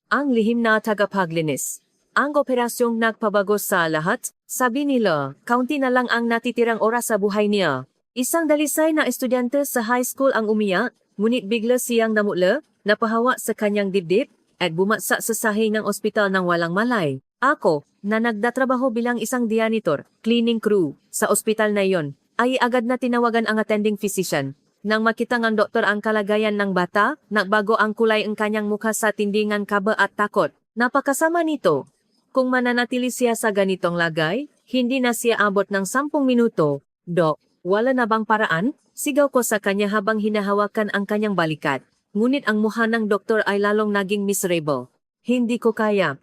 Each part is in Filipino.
ang lihim na tagapaglinis. Ang operasyong nagpabago sa lahat, sabi nila, kaunti na lang ang natitirang oras sa buhay niya. Isang dalisay na estudyante sa high school ang umiyak, ngunit bigla siyang namutla, napahawa sa kanyang dibdib, at bumaksak sa sahig ng ospital ng walang malay. Ako, na nagdatrabaho bilang isang janitor, cleaning crew, sa ospital na iyon, ay agad na tinawagan ang attending physician. Nang makita ng doktor ang kalagayan ng bata, nagbago ang kulay ng kanyang mukha sa tindingan kaba at takot. Napakasama nito. Kung mananatili siya sa ganitong lagay, hindi na siya abot ng 10 minuto. Dok, wala na bang paraan? Sigaw ko sa kanya habang hinahawakan ang kanyang balikat. Ngunit ang mukha ng doktor ay lalong naging miserable. Hindi ko kaya.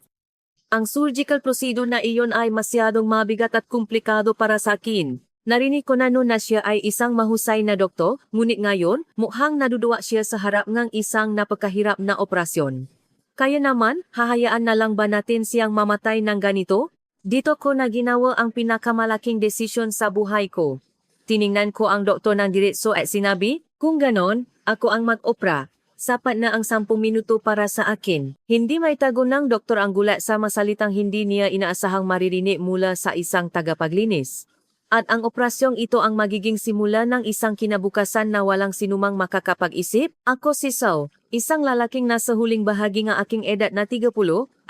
Ang surgical procedure na iyon ay masyadong mabigat at komplikado para sa akin. Narinig ko na noon na siya ay isang mahusay na doktor, ngunit ngayon, mukhang naduduwa siya sa harap ng isang napakahirap na operasyon. Kaya naman, hahayaan na lang ba natin siyang mamatay ng ganito? Dito ko na ginawa ang pinakamalaking desisyon sa buhay ko. Tiningnan ko ang doktor ng diretso at sinabi, kung ganon, ako ang mag-opera. Sapat na ang 10 minuto para sa akin. Hindi may tago ng doktor ang gulat sa masalitang hindi niya inaasahang maririnig mula sa isang tagapaglinis. At ang operasyong ito ang magiging simula ng isang kinabukasan na walang sinumang makakapag-isip. Ako si Sao, isang lalaking nasa huling bahagi ng aking edad na 30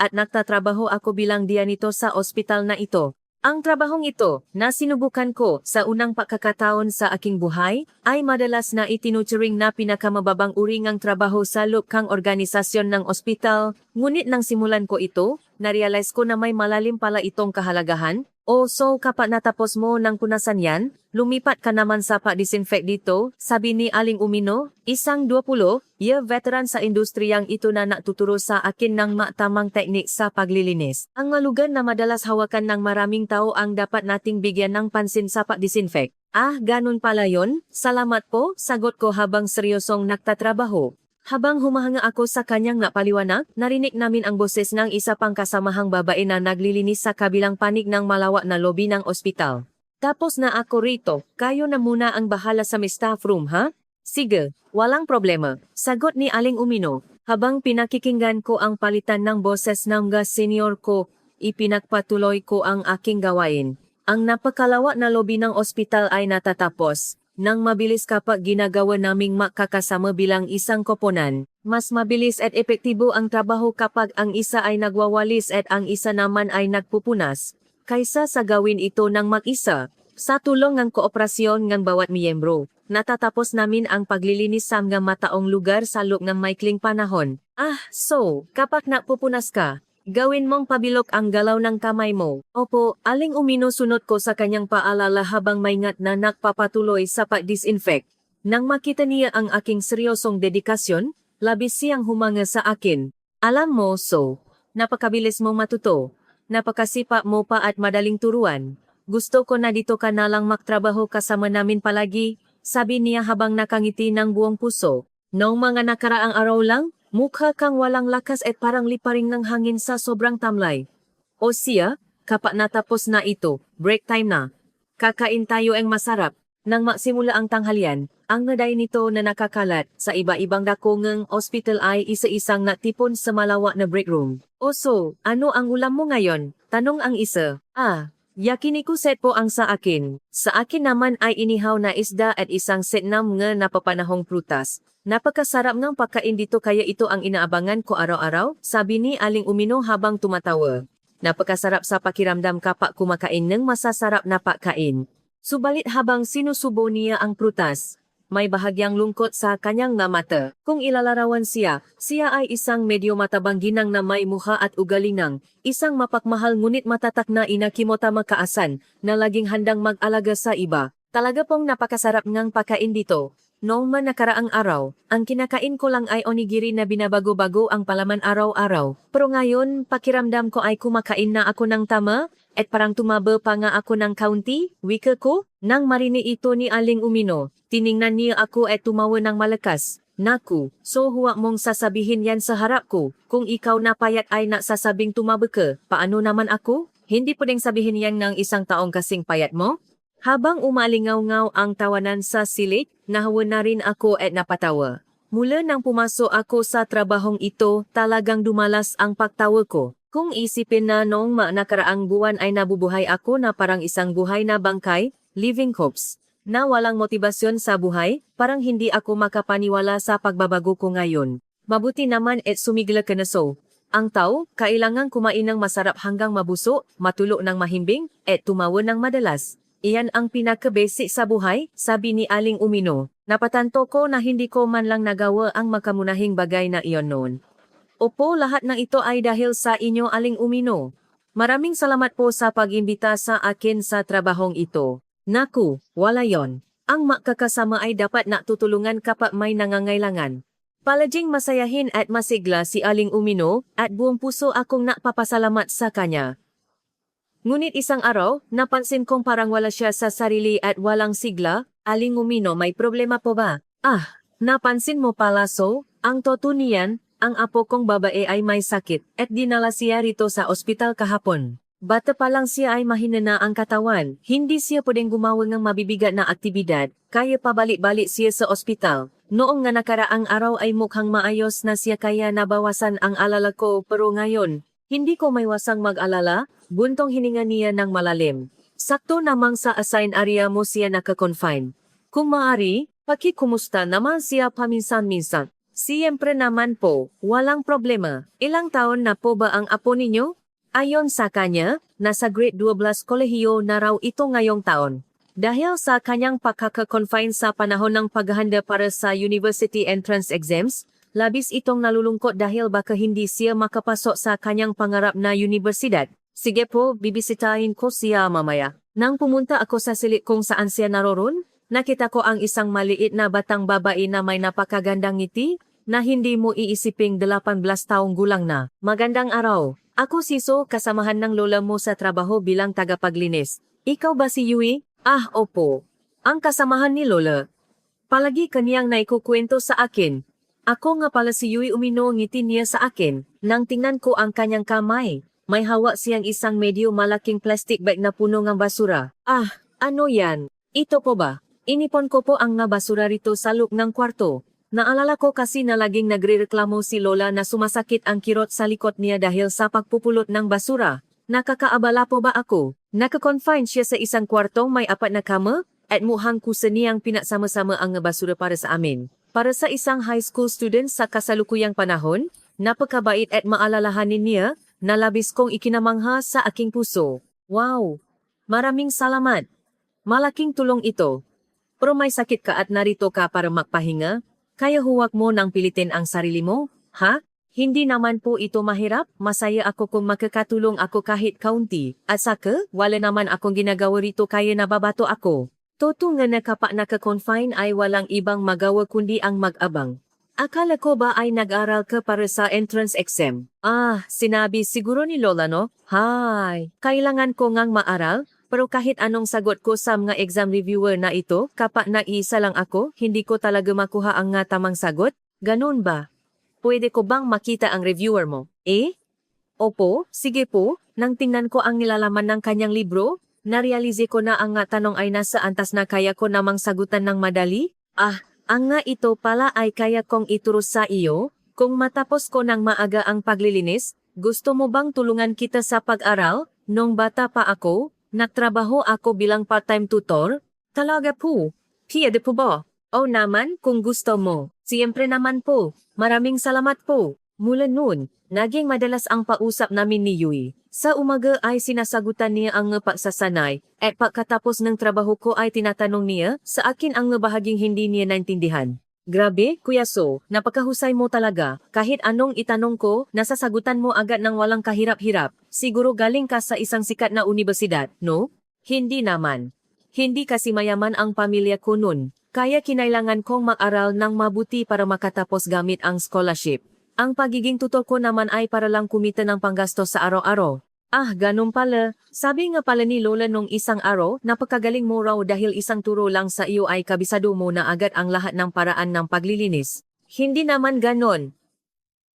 at nagtatrabaho ako bilang janitor sa ospital na ito. Ang trabahong ito, na sinubukan ko sa unang pagkakataon sa aking buhay, ay madalas na itinuturing na pinakamababang uri ng trabaho sa loob-kang organisasyon ng ospital, ngunit nang simulan ko ito, narealize ko na may malalim pala itong kahalagahan. So kapag natapos mo ng punasan yan, lumipat ka naman sa pag-disinfect dito, sabi ni Aling Umino, isang 20-year veteran sa industriyang ito na natuturo sa akin ng matamang teknik sa paglilinis. Ang malugan na madalas hawakan ng maraming tao ang dapat nating bigyan ng pansin sa pag-disinfect. Ganun pala yon. Salamat po, sagot ko habang seryosong nagtatrabaho. Habang humahanga ako sa kanyang napaliwanag, narinig namin ang boses ng isa pang kasamahang babae na naglilinis sa kabilang panig ng malawak na lobby ng ospital. Tapos na ako rito, kayo na muna ang bahala sa staff room, ha? Sige, walang problema, sagot ni Aling Umino. Habang pinakikinggan ko ang palitan ng boses ng senior ko, ipinagpatuloy ko ang aking gawain. Ang napakalawak na lobby ng ospital ay natatapos. Nang mabilis kapag ginagawa naming makakasama bilang isang koponan, mas mabilis at epektibo ang trabaho kapag ang isa ay nagwawalis at ang isa naman ay nagpupunas, kaysa sa gawin ito ng mag-isa. Sa tulong ng kooperasyon ng bawat miyembro, natatapos namin ang paglilinis sa mga mataong lugar sa loob ng maikling panahon. So, kapag napupunas ka, gawin mong pabilok ang galaw ng kamay mo. Opo, Aling Umino, sunod ko sa kanyang paalala habang maingat na nagpapatuloy sa pag-disinfect. Nang makita niya ang aking seryosong dedikasyon, labis siyang humanga sa akin. Alam mo, So, napakabilis mong matuto. Napakasipa mo pa at madaling turuan. Gusto ko na dito ka na lang magtrabaho kasama namin palagi, sabi niya habang nakangiti ng buong puso. Noong mga nakaraang araw lang, mukha kang walang lakas at parang liparing ng hangin sa sobrang tamlay. O siya, kapag natapos na ito, break time na. Kakain tayo ang masarap. Nang magsimula ang tanghalian, ang naday nito na nakakalat sa iba-ibang dakong hospital ay isa-isang natipon sa malawak na break room. So, ano ang ulam mo ngayon? Tanong ang isa. Yakiniku set po ang sa akin. Sa akin naman ay inihaw na isda at isang set ng mga napapanahong prutas. Napakasarap ng pagkain dito kaya ito ang inaabangan ko araw-araw, sabi ni Aling Umino habang tumatawa. Napakasarap sa pakiramdam kapag kumakain ng masasarap na pagkain. Subalit habang sinusubo niya ang prutas, may bahagyang lungkot sa kanyang mata. Kung ilalarawan siya ay isang medyo matabang ginang na may mukha at ugali ng isang mapakmahal ngunit matatak na ina Kimota Makaasan na laging handang mag-alaga sa iba. Talaga pong napakasarap ngang pagkain dito. Noong man nakaraang araw, ang kinakain ko lang ay onigiri na binabago-bago ang palaman araw-araw. Pero ngayon, pakiramdam ko ay kumakain na ako ng tama, at parang tumaba pa nga ako ng kaunti, wika ko. Nang marinig ito ni Aling Umino, tiningnan niya ako at tumawa ng malakas. Naku, so huwag mong sasabihin yan sa harap ko. Kung ikaw na payat ay nagsasabing tumaba ka, paano naman ako? Hindi pwedeng sabihin yan ng isang taong kasing payat mo? Habang umalingaw-ngaw ang tawanan sa silid, nahawa na rin ako at napatawa. Mula nang pumasok ako sa trabahong ito, talagang dumalas ang pagtawa ko. Kung isipin na noong nakaraang buwan ay nabubuhay ako na parang isang buhay na bangkay, living corpse, na walang motibasyon sa buhay, parang hindi ako makapaniwala sa pagbabago ko ngayon. Mabuti naman sumigla ka na so. Ang tao, kailangang kumain ng masarap hanggang mabuso, matulog ng mahimbing, tumawa ng madalas. Iyan ang pinaka-basic sa buhay, sabi ni Aling Umino. Napatanto ko na hindi ko man lang nagawa ang makamunahing bagay na iyon noon. Opo, lahat ng ito ay dahil sa inyo, Aling Umino. Maraming salamat po sa pag-imbita sa akin sa trabahong ito. Naku, wala yon. Ang makakasama ay dapat natutulungan kapag may nangangailangan. Palaging masayahin at masigla si Aling Umino at buong puso akong napapasalamat sa kanya. Ngunit isang araw, napansin kong parang wala siya sa sarili at walang sigla. Aling Umino, may problema po ba? Napansin mo pala so, ang totoo ang apo kong babae ay may sakit at dinala siya rito sa ospital kahapon. Bata pa lang siya ay mahina na ang katawan, hindi siya pwedeng gumawa ng mabibigat na aktibidad, kaya pabalik-balik siya sa ospital. Noong nga nakaraang araw ay mukhang maayos na siya kaya nabawasan ang alala ko pero ngayon, hindi ko maiwasang mag-alala, buntong hininga niya ng malalim. Sakto namang sa assigned area mo siya naka-confine. Kung maaari, pakikumusta naman siya paminsan-minsan. Siyempre naman po, walang problema. Ilang taon na po ba ang apo ninyo? Ayon sa kanya, nasa grade 12 kolehiyo na raw ito ngayong taon. Dahil sa kanyang pagkaka-confine sa panahon ng paghahanda para sa university entrance exams, labis itong nalulungkot dahil baka hindi siya makapasok sa kanyang pangarap na universidad. Sige po, bibisitahin ko siya mamaya. Nang pumunta ako sa silid kung saan siya naroon, nakita ko ang isang maliit na batang babae na may napakagandang ngiti, na hindi mo iisiping 18 taong gulang na. Magandang araw. Ako si So, kasamahan ng lola mo sa trabaho bilang tagapaglinis. Ikaw ba si Yui? Opo. Ang kasamahan ni Lola. Palagi kaniyang naikukwento sa akin. Ako nga pala si Yui Umino, ngiti niya sa akin. Nang tingnan ko ang kanyang kamay, may hawak siyang isang medyo malaking plastic bag na puno ng basura. Ano yan? Ito po ba? Inipon ko po ang nga basura rito sa loob ng kwarto. Naalala ko kasi na laging nagrereklamo si Lola na sumasakit ang kirot sa likod niya dahil sa pagpupulot ng basura. Nakakaabala po ba ako? Naka-confine siya sa isang kwartong may 4 na kama at mukhang kusa niyang pinasama-sama ang basura para sa amin. Para sa isang high school student sa kasalukuyang panahon, napakabait at maalalahanin niya na labis kong ikinamangha sa aking puso. Wow! Maraming salamat! Malaking tulong ito. Pero may sakit ka at narito ka para magpahinga? Kaya huwag mo nang pilitin ang sarili mo, ha? Hindi naman po ito mahirap, masaya ako kung makakatulong ako kahit kaunti. At saka, wala naman akong ginagawa rito kaya nababato ako. Totoo nga na kapag naka-confine ay walang ibang magawa kundi ang mag-abang. Akala ko ba ay nag-aral ka para sa entrance exam? Sinabi siguro ni Lola no? Hay, kailangan ko ngang maaral? Pero kahit anong sagot ko sa mga exam reviewer na ito, kapag nag-iisa lang ako, hindi ko talaga makuha ang nga tamang sagot? Ganun ba? Pwede ko bang makita ang reviewer mo? Opo, sige po. Nang tingnan ko ang nilalaman ng kanyang libro, narealize ko na ang nga tanong ay nasa antas na kaya ko namang sagutan ng madali. Ang nga ito pala ay kaya kong ituro sa iyo. Kung matapos ko ng maaga ang paglilinis, gusto mo bang tulungan kita sa pag-aral? Nung bata pa ako, nagtrabaho ako bilang part-time tutor? Talaga po? Pwede po ba? Naman, kung gusto mo. Siyempre naman po. Maraming salamat po. Mula noon, naging madalas ang pausap namin ni Yui. Sa umaga ay sinasagutan niya ang pagsasanay, at pagkatapos ng trabaho ko ay tinatanong niya sa akin ang bahaging hindi niya naintindihan. Grabe, Kuya So, napakahusay mo talaga. Kahit anong itanong ko, nasasagutan mo agad ng walang kahirap-hirap. Siguro galing ka sa isang sikat na universidad, no? Hindi naman. Hindi kasi mayaman ang pamilya ko nun. Kaya kinailangan kong mag-aral ng mabuti para makatapos gamit ang scholarship. Ang pagiging tutor ko naman ay para lang kumita ng panggastos sa araw-araw. Ganun pala. Sabi nga pala ni Lola nung isang araw, napakagaling mo raw dahil isang turo lang sa iyo ay kabisado mo na agad ang lahat ng paraan ng paglilinis. Hindi naman ganon.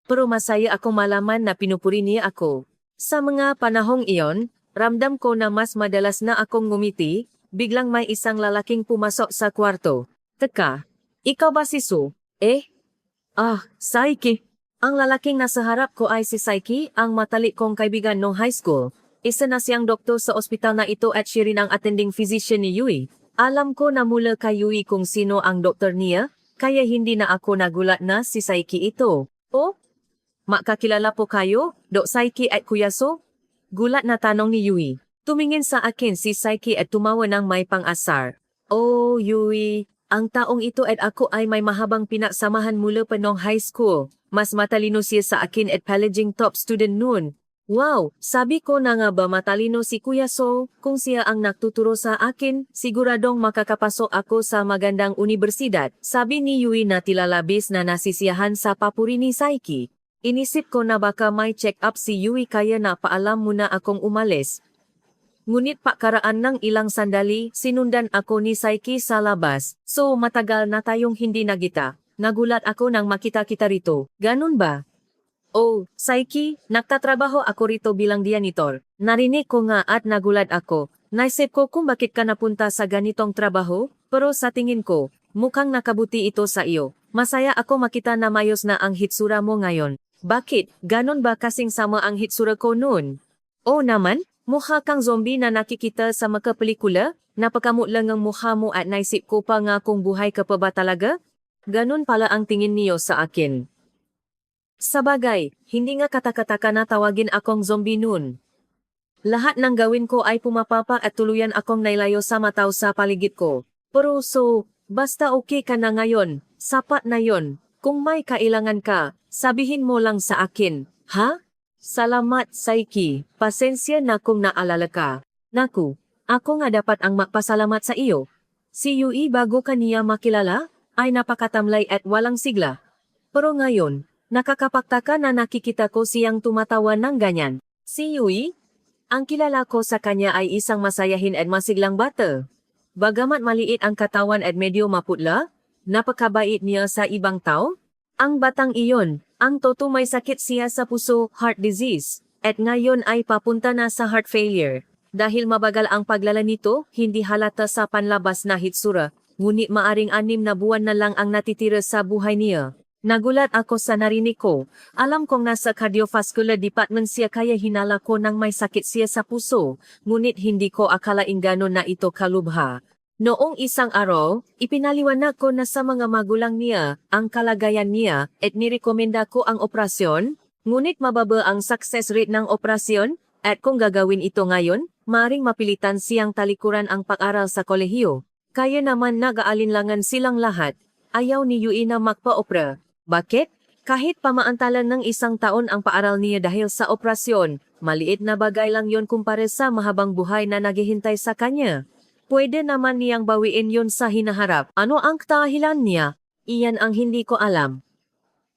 Pero masaya ako malaman na pinupuri niya ako. Sa mga panahong iyon, ramdam ko na mas madalas na akong ngumiti, biglang may isang lalaking pumasok sa kwarto. Teka, ikaw ba si Su? Saiki. Ang lalaking nasa harap ko ay si Saiki, ang matalik kong kaibigan noong high school. Isa na siyang doktor sa ospital na ito at siya rin ang attending physician ni Yui. Alam ko na mula kay Yui kung sino ang doktor niya, kaya hindi na ako nagulat na si Saiki ito. Oh? Makakilala po kayo, Dok Saiki at Kuya So? Gulat na tanong ni Yui. Tumingin sa akin si Saiki at tumawa ng may pang-asar. Oh, Yui, ang taong ito at ako ay may mahabang pinagsamahan mula pa noong high school. Mas matalino siya sa akin at palaging top student noon. Wow, sabi ko na nga ba matalino si Kuya So, kung siya ang nagtuturo sa akin, siguradong makakapasok ako sa magandang universidad. Sabi ni Yui na tila labis na nasisiyahan sa papuri ni Saiki. Inisip ko na baka may check-up si Yui kaya na paalam muna akong umalis. Ngunit pakaraan ng ilang sandali, sinundan ako ni Saiki sa labas. So matagal na tayong hindi nagita. Nagulat ako nang makita kita rito. Ganun ba? Oh, Saiki, nagtatrabaho ako rito bilang janitor. Narinig ko nga at nagulat ako. Naisip ko kung bakit ka napunta sa ganitong trabaho, pero sa tingin ko, mukhang nakabuti ito sa iyo. Masaya ako makita na mayos na ang hitsura mo ngayon. Bakit? Ganon ba kasing sama ang hitsura ko noon? Oh naman, mukha kang zombie na nakikita sa mga pelikula? Napakamot lang ang mukha mo at naisip ko pa nga kung buhay ka pa ba talaga? Ganon pala ang tingin niyo sa akin. Sabagay, hindi nga katakataka na tawagin akong zombie noon. Lahat ng gawin ko ay pumapapa at tuluyan akong nailayo sa mataw sa paligid ko. Pero so, basta okay ka na ngayon, sapat na yon. Kung may kailangan ka, sabihin mo lang sa akin, ha? Salamat, Saiki. Pasensya na kung naalala ka. Naku, ako nga dapat ang magpasalamat sa iyo. Si Yui bago kaniya makilala, ay napakatamlay at walang sigla. Pero ngayon, nakakapagtaka na nakikita ko siyang tumatawa ng ganyan. Si Yui? Ang kilala ko sa kanya ay isang masayahin at masiglang bata. Bagamat maliit ang katawan at medyo maputla, napakabait niya sa ibang tao. Ang batang iyon, ang toto may sakit siya sa puso, heart disease, at ngayon ay papunta na sa heart failure. Dahil mabagal ang paglala nito, hindi halata sa panlabas na hitsura, ngunit maaring 6 na buwan na lang ang natitira sa buhay niya. Nagulat ako sa narinig ko. Alam kong nasa cardiovascular department siya kaya hinala ko nang may sakit siya sa puso, ngunit hindi ko akalaing gano'n na ito kalubha. Noong isang araw, ipinaliwanag ko na sa mga magulang niya ang kalagayan niya at nirekomenda ko ang operasyon, ngunit mababa ang success rate ng operasyon at kung gagawin ito ngayon, maring mapilitan siyang talikuran ang pag-aral sa kolehiyo. Kaya naman nag-aalinlangan silang lahat. Ayaw ni Yui na magpa-opera. Bakit? Kahit pamaantalan ng 1 taon ang paaral niya dahil sa operasyon, maliit na bagay lang yon kumpara sa mahabang buhay na naghihintay sa kanya. Pwede naman niyang bawiin yon sa hinaharap. Ano ang dahilan niya? Iyan ang hindi ko alam.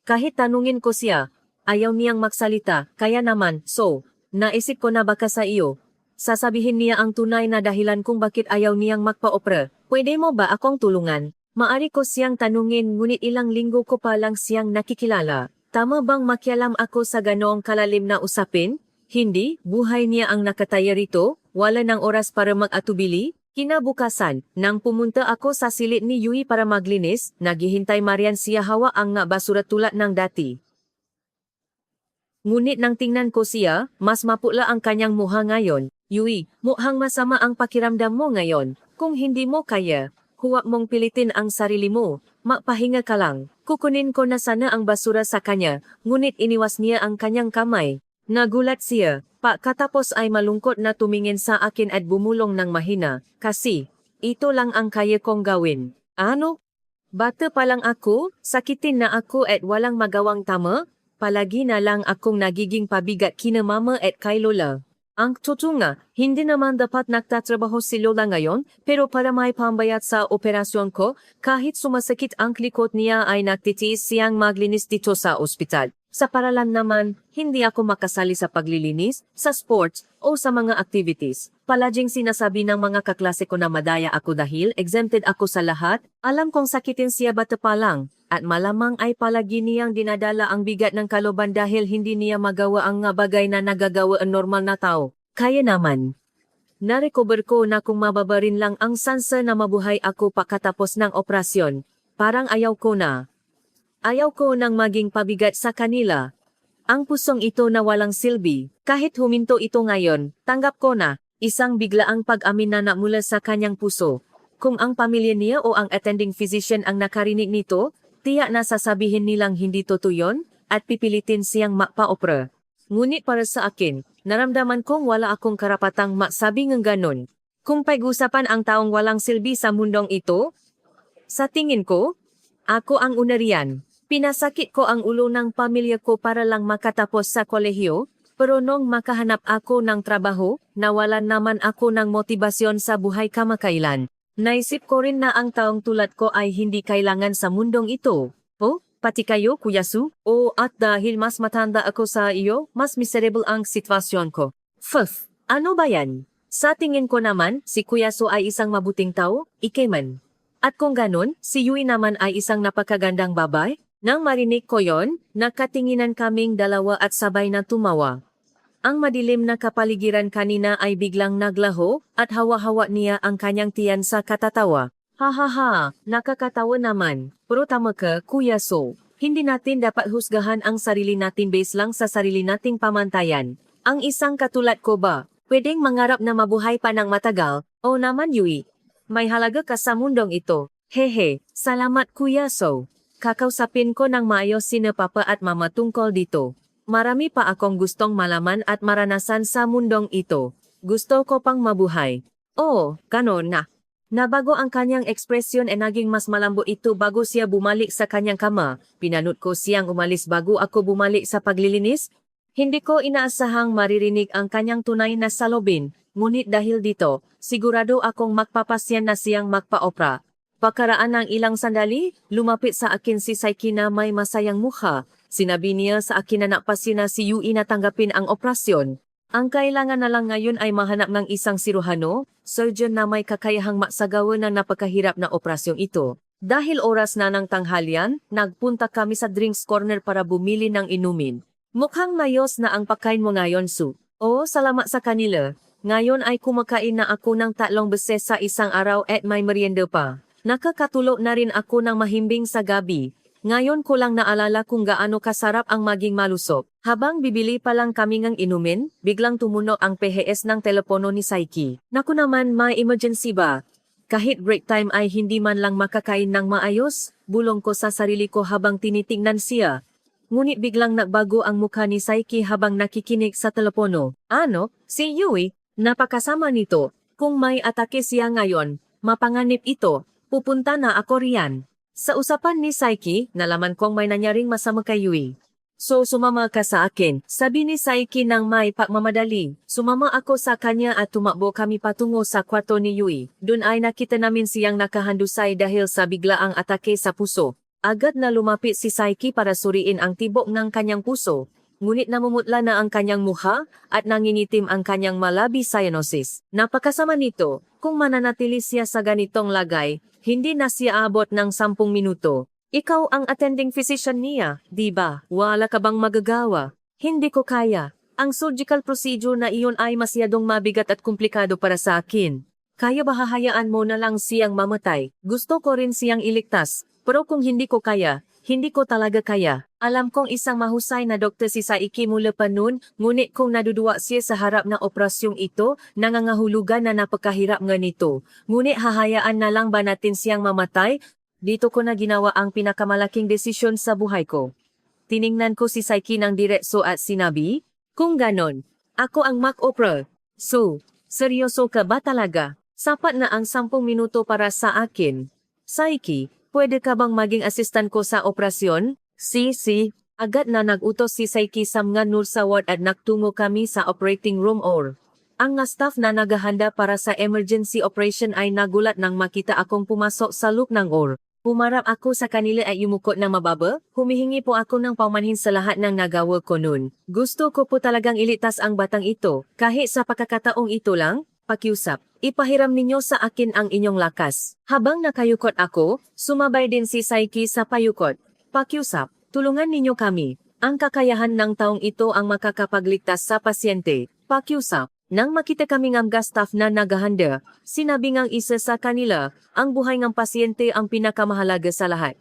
Kahit tanungin ko siya, ayaw niyang magsalita, kaya naman, so, naisip ko na baka sa iyo. Sasabihin niya ang tunay na dahilan kung bakit ayaw niyang magpa-opera. Pwede mo ba akong tulungan? Maari ko siyang tanungin ngunit ilang linggo ko pa lang siyang nakikilala. Tama bang makialam ako sa ganoong kalalim na usapin? Hindi, buhay niya ang nakataya rito, wala ng oras para mag-atubili. Kinabukasan, nang pumunta ako sa silid ni Yui para maglinis, naghihintay marian siya hawa ang nga basura tulad ng dati. Ngunit nang tingnan ko siya, mas mapula ang kanyang mukha ngayon. Yui, mukhang masama ang pakiramdam mo ngayon. Kung hindi mo kaya, huwag mong pilitin ang sarili mo, magpahinga ka lang. Kukunin ko na sana ang basura sa kanya, ngunit iniwas niya ang kanyang kamay. Nagulat siya, pagkatapos ay malungkot na tumingin sa akin at bumulong ng mahina, kasi, ito lang ang kaya kong gawin. Ano? Bata pa lang ako, sakitin na ako at walang magawang tama? Palagi na lang akong nagiging pabigat kina mama at kay lola. Ang totoo nga, hindi naman dapat nagtatrabaho si lola ngayon, pero para may pambayad sa operasyon ko, kahit sumasakit ang likod niya ay nagtitiis siyang maglinis dito sa ospital. Sa paralan naman, hindi ako makasali sa paglilinis, sa sports, o sa mga activities. Palaging sinasabi ng mga kaklase ko na madaya ako dahil exempted ako sa lahat. Alam kong sakitin siya bata pa lang, at malamang ay palagi niyang dinadala ang bigat ng kaloban dahil hindi niya magawa ang nga bagay na nagagawa ang normal na tao. Kaya naman. Narecover ko na kung mababarin lang ang sansa na mabuhay ako pagkatapos ng operasyon. Parang ayaw ko na. Ayaw ko nang maging pabigat sa kanila. Ang pusong ito na walang silbi, kahit huminto ito ngayon, tanggap ko na, isang biglaang pag-amin na mula sa kanyang puso. Kung ang pamilya niya o ang attending physician ang nakarinig nito, tiyak na sasabihin nilang hindi totoo yun, at pipilitin siyang magpa-opera. Ngunit para sa akin, naramdaman kong wala akong karapatang magsabi ng ganon. Kung pag-usapan ang taong walang silbi sa mundong ito, sa tingin ko, ako ang una riyan. Pinasakit ko ang ulo ng pamilya ko para lang makatapos sa kolehiyo, pero nung makahanap ako ng trabaho, nawalan naman ako ng motibasyon sa buhay kamakailan. Naisip ko rin na ang taong tulad ko ay hindi kailangan sa mundong ito. O, pati kayo, Kuya Su? O, at dahil mas matanda ako sa iyo, mas miserable ang sitwasyon ko. Ano ba yan? Sa tingin ko naman, si Kuya Su ay isang mabuting tao, ikeman. At kung ganun, si Yui naman ay isang napakagandang babae. Nang marinig ko yon, nakatinginan kaming dalawa at sabay na tumawa. Ang madilim na kapaligiran kanina ay biglang naglaho at hawa-hawa niya ang kanyang tiyan sa katatawa. Ha, nakakatawa naman. Pero tama ka, Kuya So. Hindi natin dapat husgahan ang sarili natin base lang sa sarili nating pamantayan. Ang isang katulad ko ba, pwedeng mangarap na mabuhay pa ng matagal? O naman Yui, may halaga ka sa mundong ito. Hehe, salamat Kuya So. Kakausapin ko ng maayos sina Papa at Mama tungkol dito. Marami pa akong gustong malaman at maranasan sa mundong ito. Gusto ko pang mabuhay. Oh, ganon na. Nabago ang kanyang ekspresyon e naging mas malambo ito bago siya bumalik sa kanyang kama. Pinanut ko siyang umalis bago ako bumalik sa paglilinis. Hindi ko inaasahang maririnig ang kanyang tunay na salobin. Ngunit dahil dito, sigurado akong magpapasyan na siyang magpa-opera. Pagkaraan ng ilang sandali, lumapit sa akin si Saiki na may masayang mukha. Sinabi niya sa akin na napasya na si Yui na tanggapin ang operasyon. Ang kailangan na lang ngayon ay mahanap ng isang siruhano, surgeon na may kakayahang magsagawa ng napakahirap na operasyong ito. Dahil oras na ng tanghalian, nagpunta kami sa drinks corner para bumili ng inumin. Mukhang mayos na ang pagkain mo ngayon, Su. Oh, salamat sa kanila. Ngayon ay kumakain na ako ng 3 beses sa isang araw at may merienda pa. Nakakatulog na rin ako ng mahimbing sa gabi. Ngayon ko lang naalala kung gaano kasarap ang maging malusog. Habang bibili pa lang kami ng inumin, biglang tumunog ang PHS ng telepono ni Saiki. Naku naman, may emergency ba? Kahit break time ay hindi man lang makakain ng maayos, bulong ko sa sarili ko habang tinitingnan siya. Ngunit biglang nagbago ang mukha ni Saiki habang nakikinig sa telepono. Ano? Si Yui? Napakasama nito. Kung may atake siya ngayon, mapanganib ito. Pupunta na ako riyan. Sa usapan ni Saiki, nalaman kong may nangyaring masama kay Yui. So sumama ka sa akin, sabi ni Saiki nang may pagmamadali. Sumama ako sa kanya at tumakbo kami patungo sa kwarto ni Yui. Doon ay nakita namin siyang nakahandusay dahil sa biglaang atake sa puso. Agad na lumapit si Saiki para suriin ang tibok ng kanyang puso. Ngunit namumutla na ang kanyang mukha at nangingitim ang kanyang malabi cyanosis. Napakasama nito, kung mananatili siya sa ganitong lagay, hindi na siya abot ng 10 minuto. Ikaw ang attending physician niya, di ba? Wala ka bang magagawa? Hindi ko kaya. Ang surgical procedure na iyon ay masyadong mabigat at komplikado para sa akin. Kaya ba hahayaan mo na lang siyang mamatay? Gusto ko rin siyang iligtas, pero kung hindi ko kaya, hindi ko talaga kaya. Alam kong isang mahusay na doktor si Saiki mula pa noon, ngunit kung naduduwa siya sa harap ng operasyong ito, nangangahulugan na napakahirap nga nito. Ngunit hahayaan na lang ba natin siyang mamatay? Dito ko na ginawa ang pinakamalaking desisyon sa buhay ko. Tiningnan ko si Saiki ng diretso at sinabi, kung ganon, ako ang mag-opera. So, seryoso ka ba talaga? Sapat na ang 10 minuto para sa akin. Saiki, pwede ka bang maging assistant ko sa operasyon? Si. Agad na nag-utos si Saiki sa mga nurse sa ward at nagtungo kami sa operating room or. Ang nga staff na naghahanda para sa emergency operation ay nagulat nang makita akong pumasok sa loop ng or. Pumarap ako sa kanila at yumukot ng mababa, humihingi po ako ng paumanhin sa lahat ng nagawa ko noon. Gusto ko po talagang ilitas ang batang ito, kahit sa pagkakataong ito lang, pakiusap. Ipahiram ninyo sa akin ang inyong lakas. Habang nakayukot ako, sumabay din si Saiki sa payukot. Pakiusap, tulungan ninyo kami. Ang kakayahan ng taong ito ang makakapagligtas sa pasyente. Pakiusap. Nang makita kami ng staff na naghahanda, sinabi ngang isa sa kanila, ang buhay ng pasyente ang pinakamahalaga sa lahat.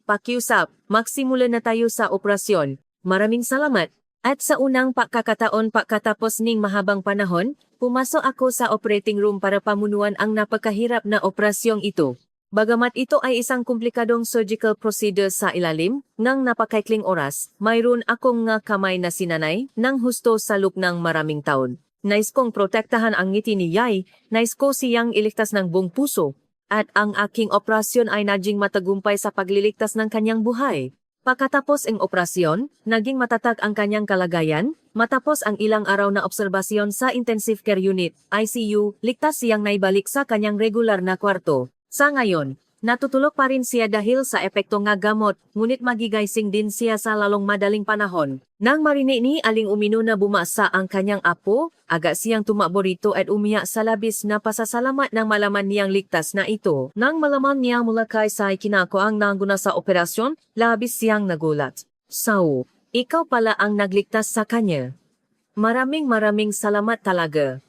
pakiusap, magsimula na tayo sa operasyon. Maraming salamat. At sa unang pagkakataon pagkatapos ning mahabang panahon, pumasok ako sa operating room para pamunuan ang napakahirap na operasyong ito. Bagamat ito ay isang komplikadong surgical procedure sa ilalim ng napakaikling oras, mayroon akong nga kamay na sinanay ng husto sa loob ng maraming taon. Nais kong protektahan ang ngiti ni Yai, nais ko siyang iligtas ng buong puso, at ang aking operasyon ay naging matagumpay sa pagliligtas ng kanyang buhay. Pagkatapos ang operasyon, naging matatag ang kanyang kalagayan, matapos ang ilang araw na obserbasyon sa Intensive Care Unit, ICU, ligtas siyang naibalik sa kanyang regular na kwarto. Sa ngayon, natutulog pa rin siya dahil sa epekto nga gamot, ngunit magigising din siya sa lalong madaling panahon. Nang marinig ni Aling Umino na bumasa ang kanyang apo, agad siyang tumakbo rito at umiyak sa labis na pasasalamat nang malaman niyang ligtas na ito. Nang malaman niya mula kay Sai Kinako ang nangguna sa operasyon, labis siyang nagulat. So, ikaw pala ang nagligtas sa kanya. Maraming salamat talaga.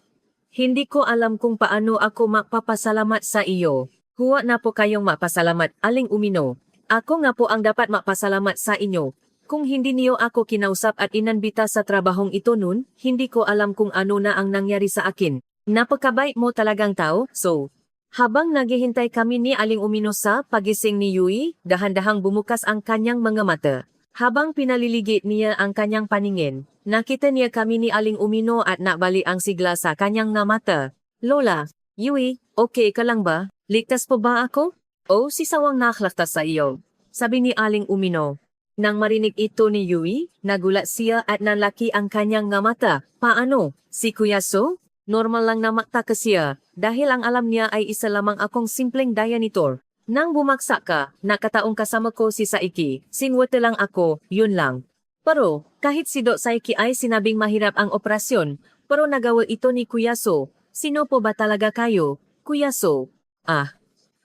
Hindi ko alam kung paano ako magpapasalamat sa iyo. Huwag na po kayong mapasalamat, Aling Umino. Ako nga po ang dapat mapasalamat sa inyo. Kung hindi niyo ako kinausap at inanbita sa trabahong ito nun, hindi ko alam kung ano na ang nangyari sa akin. Napakabait mo talagang tao, so. Habang naghihintay kami ni Aling Umino sa pagising ni Yui, dahan-dahang bumukas ang kanyang mga mata. Habang pinaliligit niya ang kanyang paningin, nakita niya kami ni Aling Umino at nakbali ang sigla sa kanyang nga mata. Lola, Yui, okay ka lang ba? Ligtas po ba ako? O si Sawang naklaktas sa iyo? Sabi ni Aling Umino. Nang marinig ito ni Yui, nagulat siya at nanlaki ang kanyang nga mata. Paano? Si Kuya So? Normal lang na magtaka siya, dahil ang alam niya ay isa lamang akong simpleng janitor. Nang bumagsak ka, nakataong kasama ko si Saiki, singwate lang ako, yun lang. Pero, kahit si Doc Saiki ay sinabing mahirap ang operasyon, pero nagawa ito ni Kuya So. Sino po ba talaga kayo, Kuya So?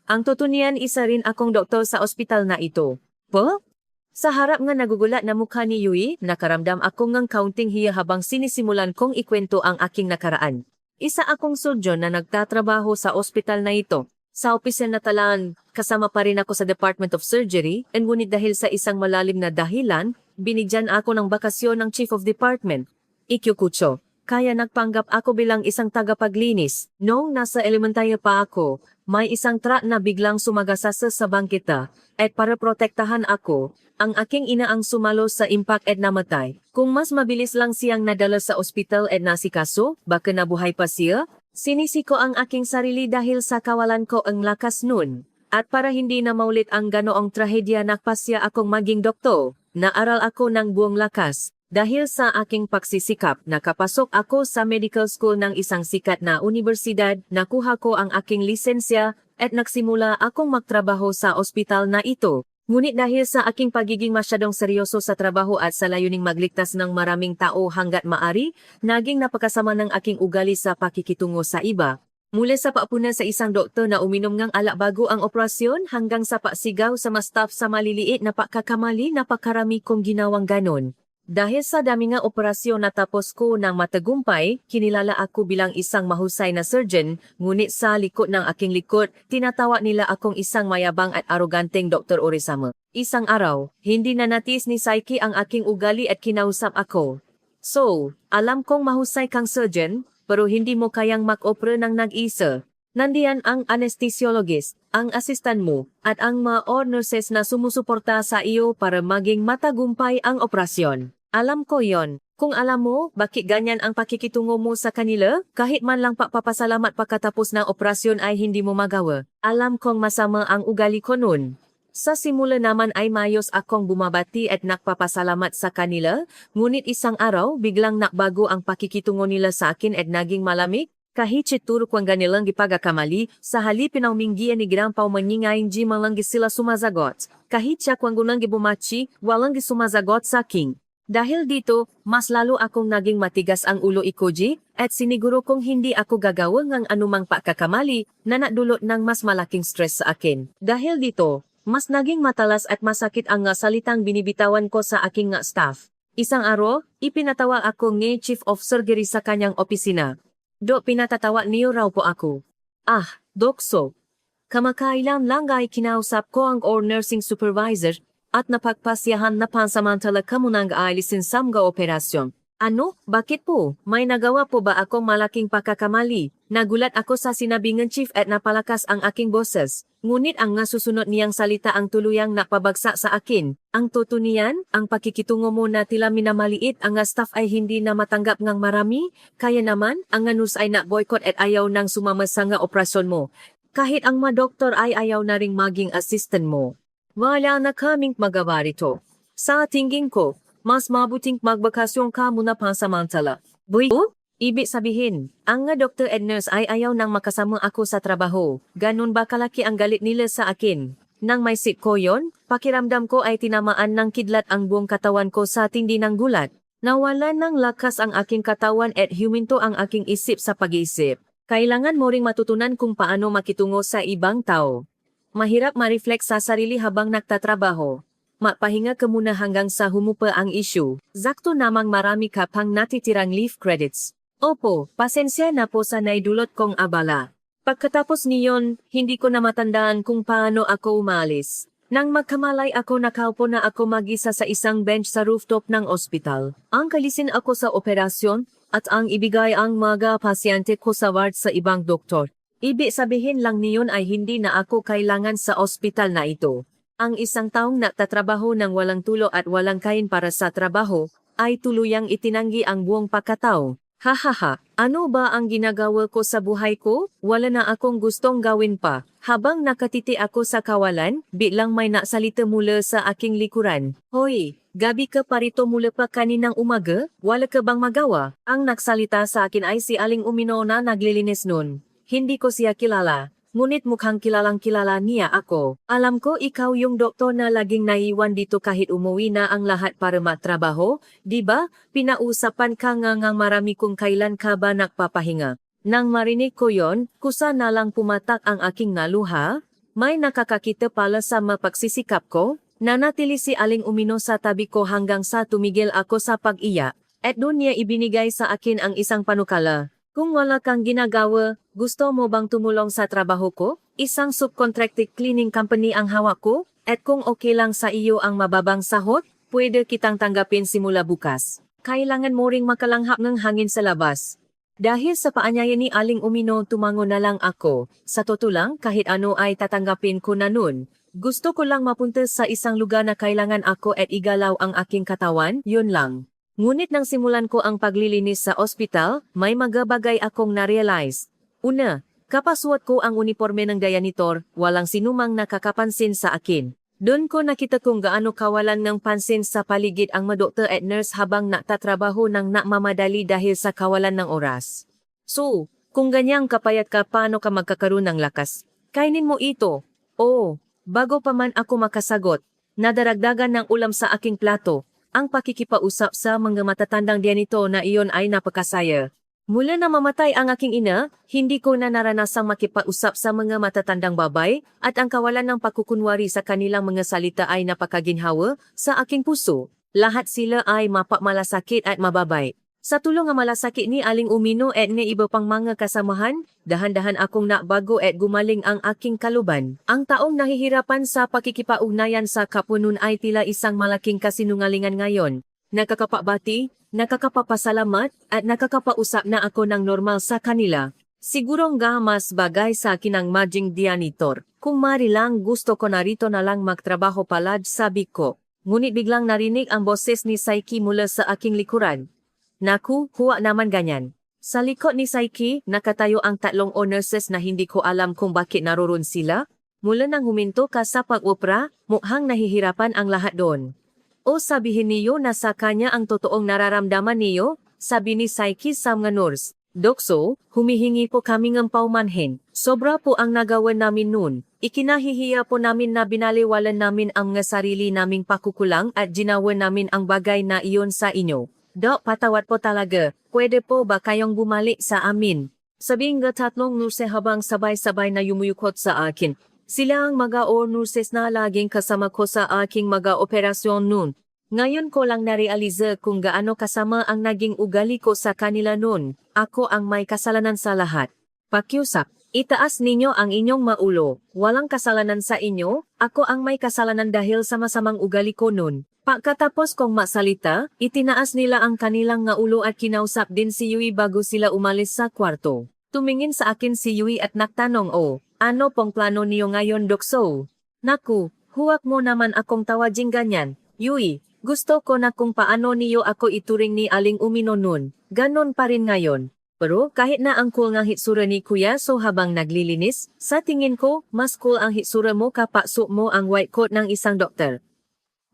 Ang tutunian isa rin akong doktor sa ospital na ito. Po? Sa harap nga nagugulat na mukha ni Yui, nakaramdam ako ngang counting hiya habang sinisimulan kong ikwento ang aking nakaraan. Isa akong surgeon na nagtatrabaho sa ospital na ito. Sa opisina na talaan, kasama pa rin ako sa Department of Surgery, and ngunit dahil sa isang malalim na dahilan, binigyan ako ng bakasyon ng Chief of Department, Ikyukucho. Kaya nagpanggap ako bilang isang tagapaglinis. Noong nasa elementarya pa ako, may isang truck na biglang sumagasasa sa bangketa, at para protektahan ako, ang aking ina ang sumalo sa impact at namatay. Kung mas mabilis lang siyang nadala sa ospital at nasikaso, baka nabuhay pa siya. Sinisi ko ang aking sarili dahil sa kawalan ko ang lakas nun. At para hindi na maulit ang ganoong trahedya, nagpasya akong maging doktor. Naaral ako ng buong lakas. Dahil sa aking pagsisikap, nakapasok ako sa medical school ng isang sikat na universidad, nakuha ko ang aking lisensya, at nagsimula akong magtrabaho sa ospital na ito. Ngunit dahil sa aking pagiging masyadong seryoso sa trabaho at sa layuning magligtas ng maraming tao hanggat maari, naging napakasama ng aking ugali sa pakikitungo sa iba. Mula sa papunan sa isang doktor na uminom ng alak bago ang operasyon hanggang sa pasigaw sa mga staff sa maliliit na pagkakamali, napakarami kong ginawang ganon. Dahil sa dami nga operasyon natapos ko ng matagumpay, kinilala ako bilang isang mahusay na surgeon, ngunit sa likod ng aking likod, tinatawa nila akong isang mayabang at aroganteng Dr. Orisama. Isang araw, hindi na natis ni Saiki ang aking ugali at kinausap ako. So, alam kong mahusay kang surgeon, pero hindi mo kayang mag-opera ng nag-isa. Nandiyan ang anesthesiologist, ang assistant mo, at ang mga nurses na sumusuporta sa iyo para maging matagumpay ang operasyon. Alam ko yon. Kung alam mo, bakit ganyan ang pakikitungo mo sa kanila, kahit man lang papasalamat pagkatapos ng operasyon ay hindi mo magawa. Alam kong masama ang ugali ko nun. Sa simula naman ay mayos akong bumabati at nakpapasalamat sa kanila, ngunit isang araw biglang nakbago ang pakikitungo nila sa akin at naging malamig. Kahit turo kong ganilang gipagakamali, sa halip pinauminggian ni Grandpa maningayang di malang sila sumasagot. Kahit siya kung gunang gibumachi, walang sumasagot sa akin. Dahil dito, mas lalo akong naging matigas ang ulo ikoji, at siniguro kong hindi ako gagawa ng anumang pagkakamali na nadulot ng mas malaking stress sa akin. Dahil dito, mas naging matalas at masakit ang nga salitang binibitawan ko sa aking nga staff. Isang araw, ipinatawa ako ng Chief of Surgery sa kanyang opisina. Dok, pinatatawa niyo raw po ako. Dok So. Kamakailan lang ay kinausap ko ang nursing supervisor at napagpasyahan na pansamantala ka munang aalisin sa mga operasyon. Ano? Bakit po? May nagawa po ba akong malaking pagkakamali? Nagulat ako sa sinabi ng chief at napalakas ang aking boses. Ngunit ang nasusunod niyang salita ang tuluyang napabagsak sa akin. Ang tutunian, ang pakikitungo mo na tila minamaliit ang staff ay hindi na matanggap ngang marami, kaya naman, ang nus ay na-boycott at ayaw nang sumama sa nga operasyon mo. Kahit ang mga doktor ay ayaw na ring maging assistant mo. Wala na kaming magawa rito. Sa tingin ko, mas mabuting magbakasyon ka muna pansamantala. Boy, ibig sabihin, ang nga doctor at nurse ay ayaw nang makasama ako sa trabaho. Ganun ba kalaki ang galit nila sa akin? Nang may sip ko yon, pakiramdam ko ay tinamaan ng kidlat ang buong katawan ko sa tindi ng gulat. Nawalan ng lakas ang aking katawan at huminto ang aking isip sa pag-iisip. Kailangan mo ring matutunan kung paano makitungo sa ibang tao. Mahirap ma-reflect sa sarili habang nagtatrabaho. Mapahinga ka muna hanggang sa humupa ang issue. Zakto namang marami ka pang natitirang leave credits. Opo, pasensya na po sa naidulot kong abala. Pagkatapos niyon, hindi ko na matandaan kung paano ako umalis. Nang magkamalay ako nakaupo na ako mag-isa sa isang bench sa rooftop ng ospital. Ang kalisin ako sa operasyon at ang ibigay ang mga pasyente ko sa ward sa ibang doktor. Ibig sabihin lang niyon ay hindi na ako kailangan sa ospital na ito. Ang isang taong nagtatrabaho ng walang tulo at walang kain para sa trabaho, ay tuluyang itinanggi ang buong pagkatao. Hahaha, ano ba ang ginagawa ko sa buhay ko? Wala na akong gustong gawin pa. Habang nakatiti ako sa kawalan, biglang may nasalita mula sa aking likuran. Hoy, gabi ka pa rito mula pa kaninang umaga? Wala ka bang magawa? Ang nagsalita sa akin ay si Aling Umino na naglilinis nun. Hindi ko siya kilala. Ngunit mukhang kilalang kilala niya ako. Alam ko ikaw yung doktor na laging naiwan dito kahit umuwi na ang lahat para matrabaho, di ba? Pinausapan ka nga marami kung kailan ka ba nagpapahinga. Nang marinig ko yon, kusa na lang pumatak ang aking naluha. May nakakakita pala sa mapagsisikap ko. Nanatili si Aling Umino sa tabi ko hanggang sa tumigil ako sa pag-iyak. At doon niya ibinigay sa akin ang isang panukala. Kung wala kang ginagawa, gusto mo bang tumulong sa trabaho ko? Isang subcontracted cleaning company ang hawak ko? At kung okay lang sa iyo ang mababang sahod, pwede kitang tanggapin simula bukas. Kailangan mo ring makalanghap ng hangin sa labas. Dahil sa paanyaya ni Aling Umino, tumango na lang ako. Sa totoo lang, kahit ano ay tatanggapin ko na nun. Gusto ko lang mapunta sa isang lugar na kailangan ako at igalaw ang aking katawan, yun lang. Ngunit nang simulan ko ang paglilinis sa ospital, may mga bagay akong na-realize. Una, kapasuot ko ang uniforme ng janitor, walang sinumang nakakapansin sa akin. Doon ko nakita kung gaano kawalan ng pansin sa paligid ang mga doktor at nurse habang nagtatrabaho ng namamadali dahil sa kawalan ng oras. So, kung ganyang kapayat ka, paano ka magkakaroon ng lakas? Kainin mo ito. Oo, bago pa man ako makasagot, nadaragdagan ng ulam sa aking plato. Ang pakikipausap sa mga matatandang diyanito na iyon ay napakasaya. Mula na mamatay ang aking ina, hindi ko na naranasang makipausap sa mga matatandang babay at ang kawalan ng pagkukunwari sa kanilang mga salita ay napakaginhawa sa aking puso. Lahat sila ay mapamalasakit at mababay. Sa tulong ng malasakit ni Aling Umino at ni iba pang mga kasamahan, dahan-dahan akong nabago at gumaling ang aking kaluban. Ang taong nahihirapan sa pakikipag-ugnayan sa kapwa nun ay tila isang malaking kasinungalingan ngayon. Nakakapabati, nakakapapasalamat, at nakakapausap na ako ng normal sa kanila. Siguro nga mas bagay sa akin ang maging janitor. Kung mari lang gusto ko narito na lang magtrabaho palad, sabi ko. Ngunit biglang narinig ang boses ni Saiki mula sa aking likuran. Naku, huwag naman ganyan. Sa likod ni Saiki, nakatayo ang tatlong nurses na hindi ko alam kung bakit naroon sila. Mula nang huminto ka sa pag-opera, mukhang nahihirapan ang lahat doon. O sabihin niyo na sa kanya ang totoong nararamdaman niyo, sabi ni Saiki sa mga nurse. Dokso, humihingi po kami ng paumanhin. Sobra po ang nagawa namin noon. Ikinahihiya po namin na binaliwalan namin ang nga sarili naming pakukulang at ginawa namin ang bagay na iyon sa inyo. Dok, patawad po talaga. Pwede po ba kayong bumalik sa amin? Sabing nga tatlong nurse habang sabay-sabay na yumuyukot sa akin. Sila ang mga nurses na laging kasama ko sa aking mga operasyon noon. Ngayon ko lang narealize kung gaano kasama ang naging ugali ko sa kanila noon. Ako ang may kasalanan sa lahat. Pakiusap. Itaas ninyo ang inyong maulo. Walang kasalanan sa inyo, ako ang may kasalanan dahil sa masamang ugali ko nun. Pagkatapos kong masalita, itinaas nila ang kanilang nga ulo at kinausap din si Yui bago sila umalis sa kwarto. Tumingin sa akin si Yui at nagtanong, ano pong plano niyo ngayon, Dokso? Naku, huwag mo naman akong tawaging ganyan. Yui, gusto ko na kung paano niyo ako ituring ni Aling Umino nun. Ganon pa rin ngayon. Pero kahit na ang cool nga hitsura ni Kuya So habang naglilinis, sa tingin ko, mas cool ang hitsura mo kapag suot mo ang white coat ng isang doktor.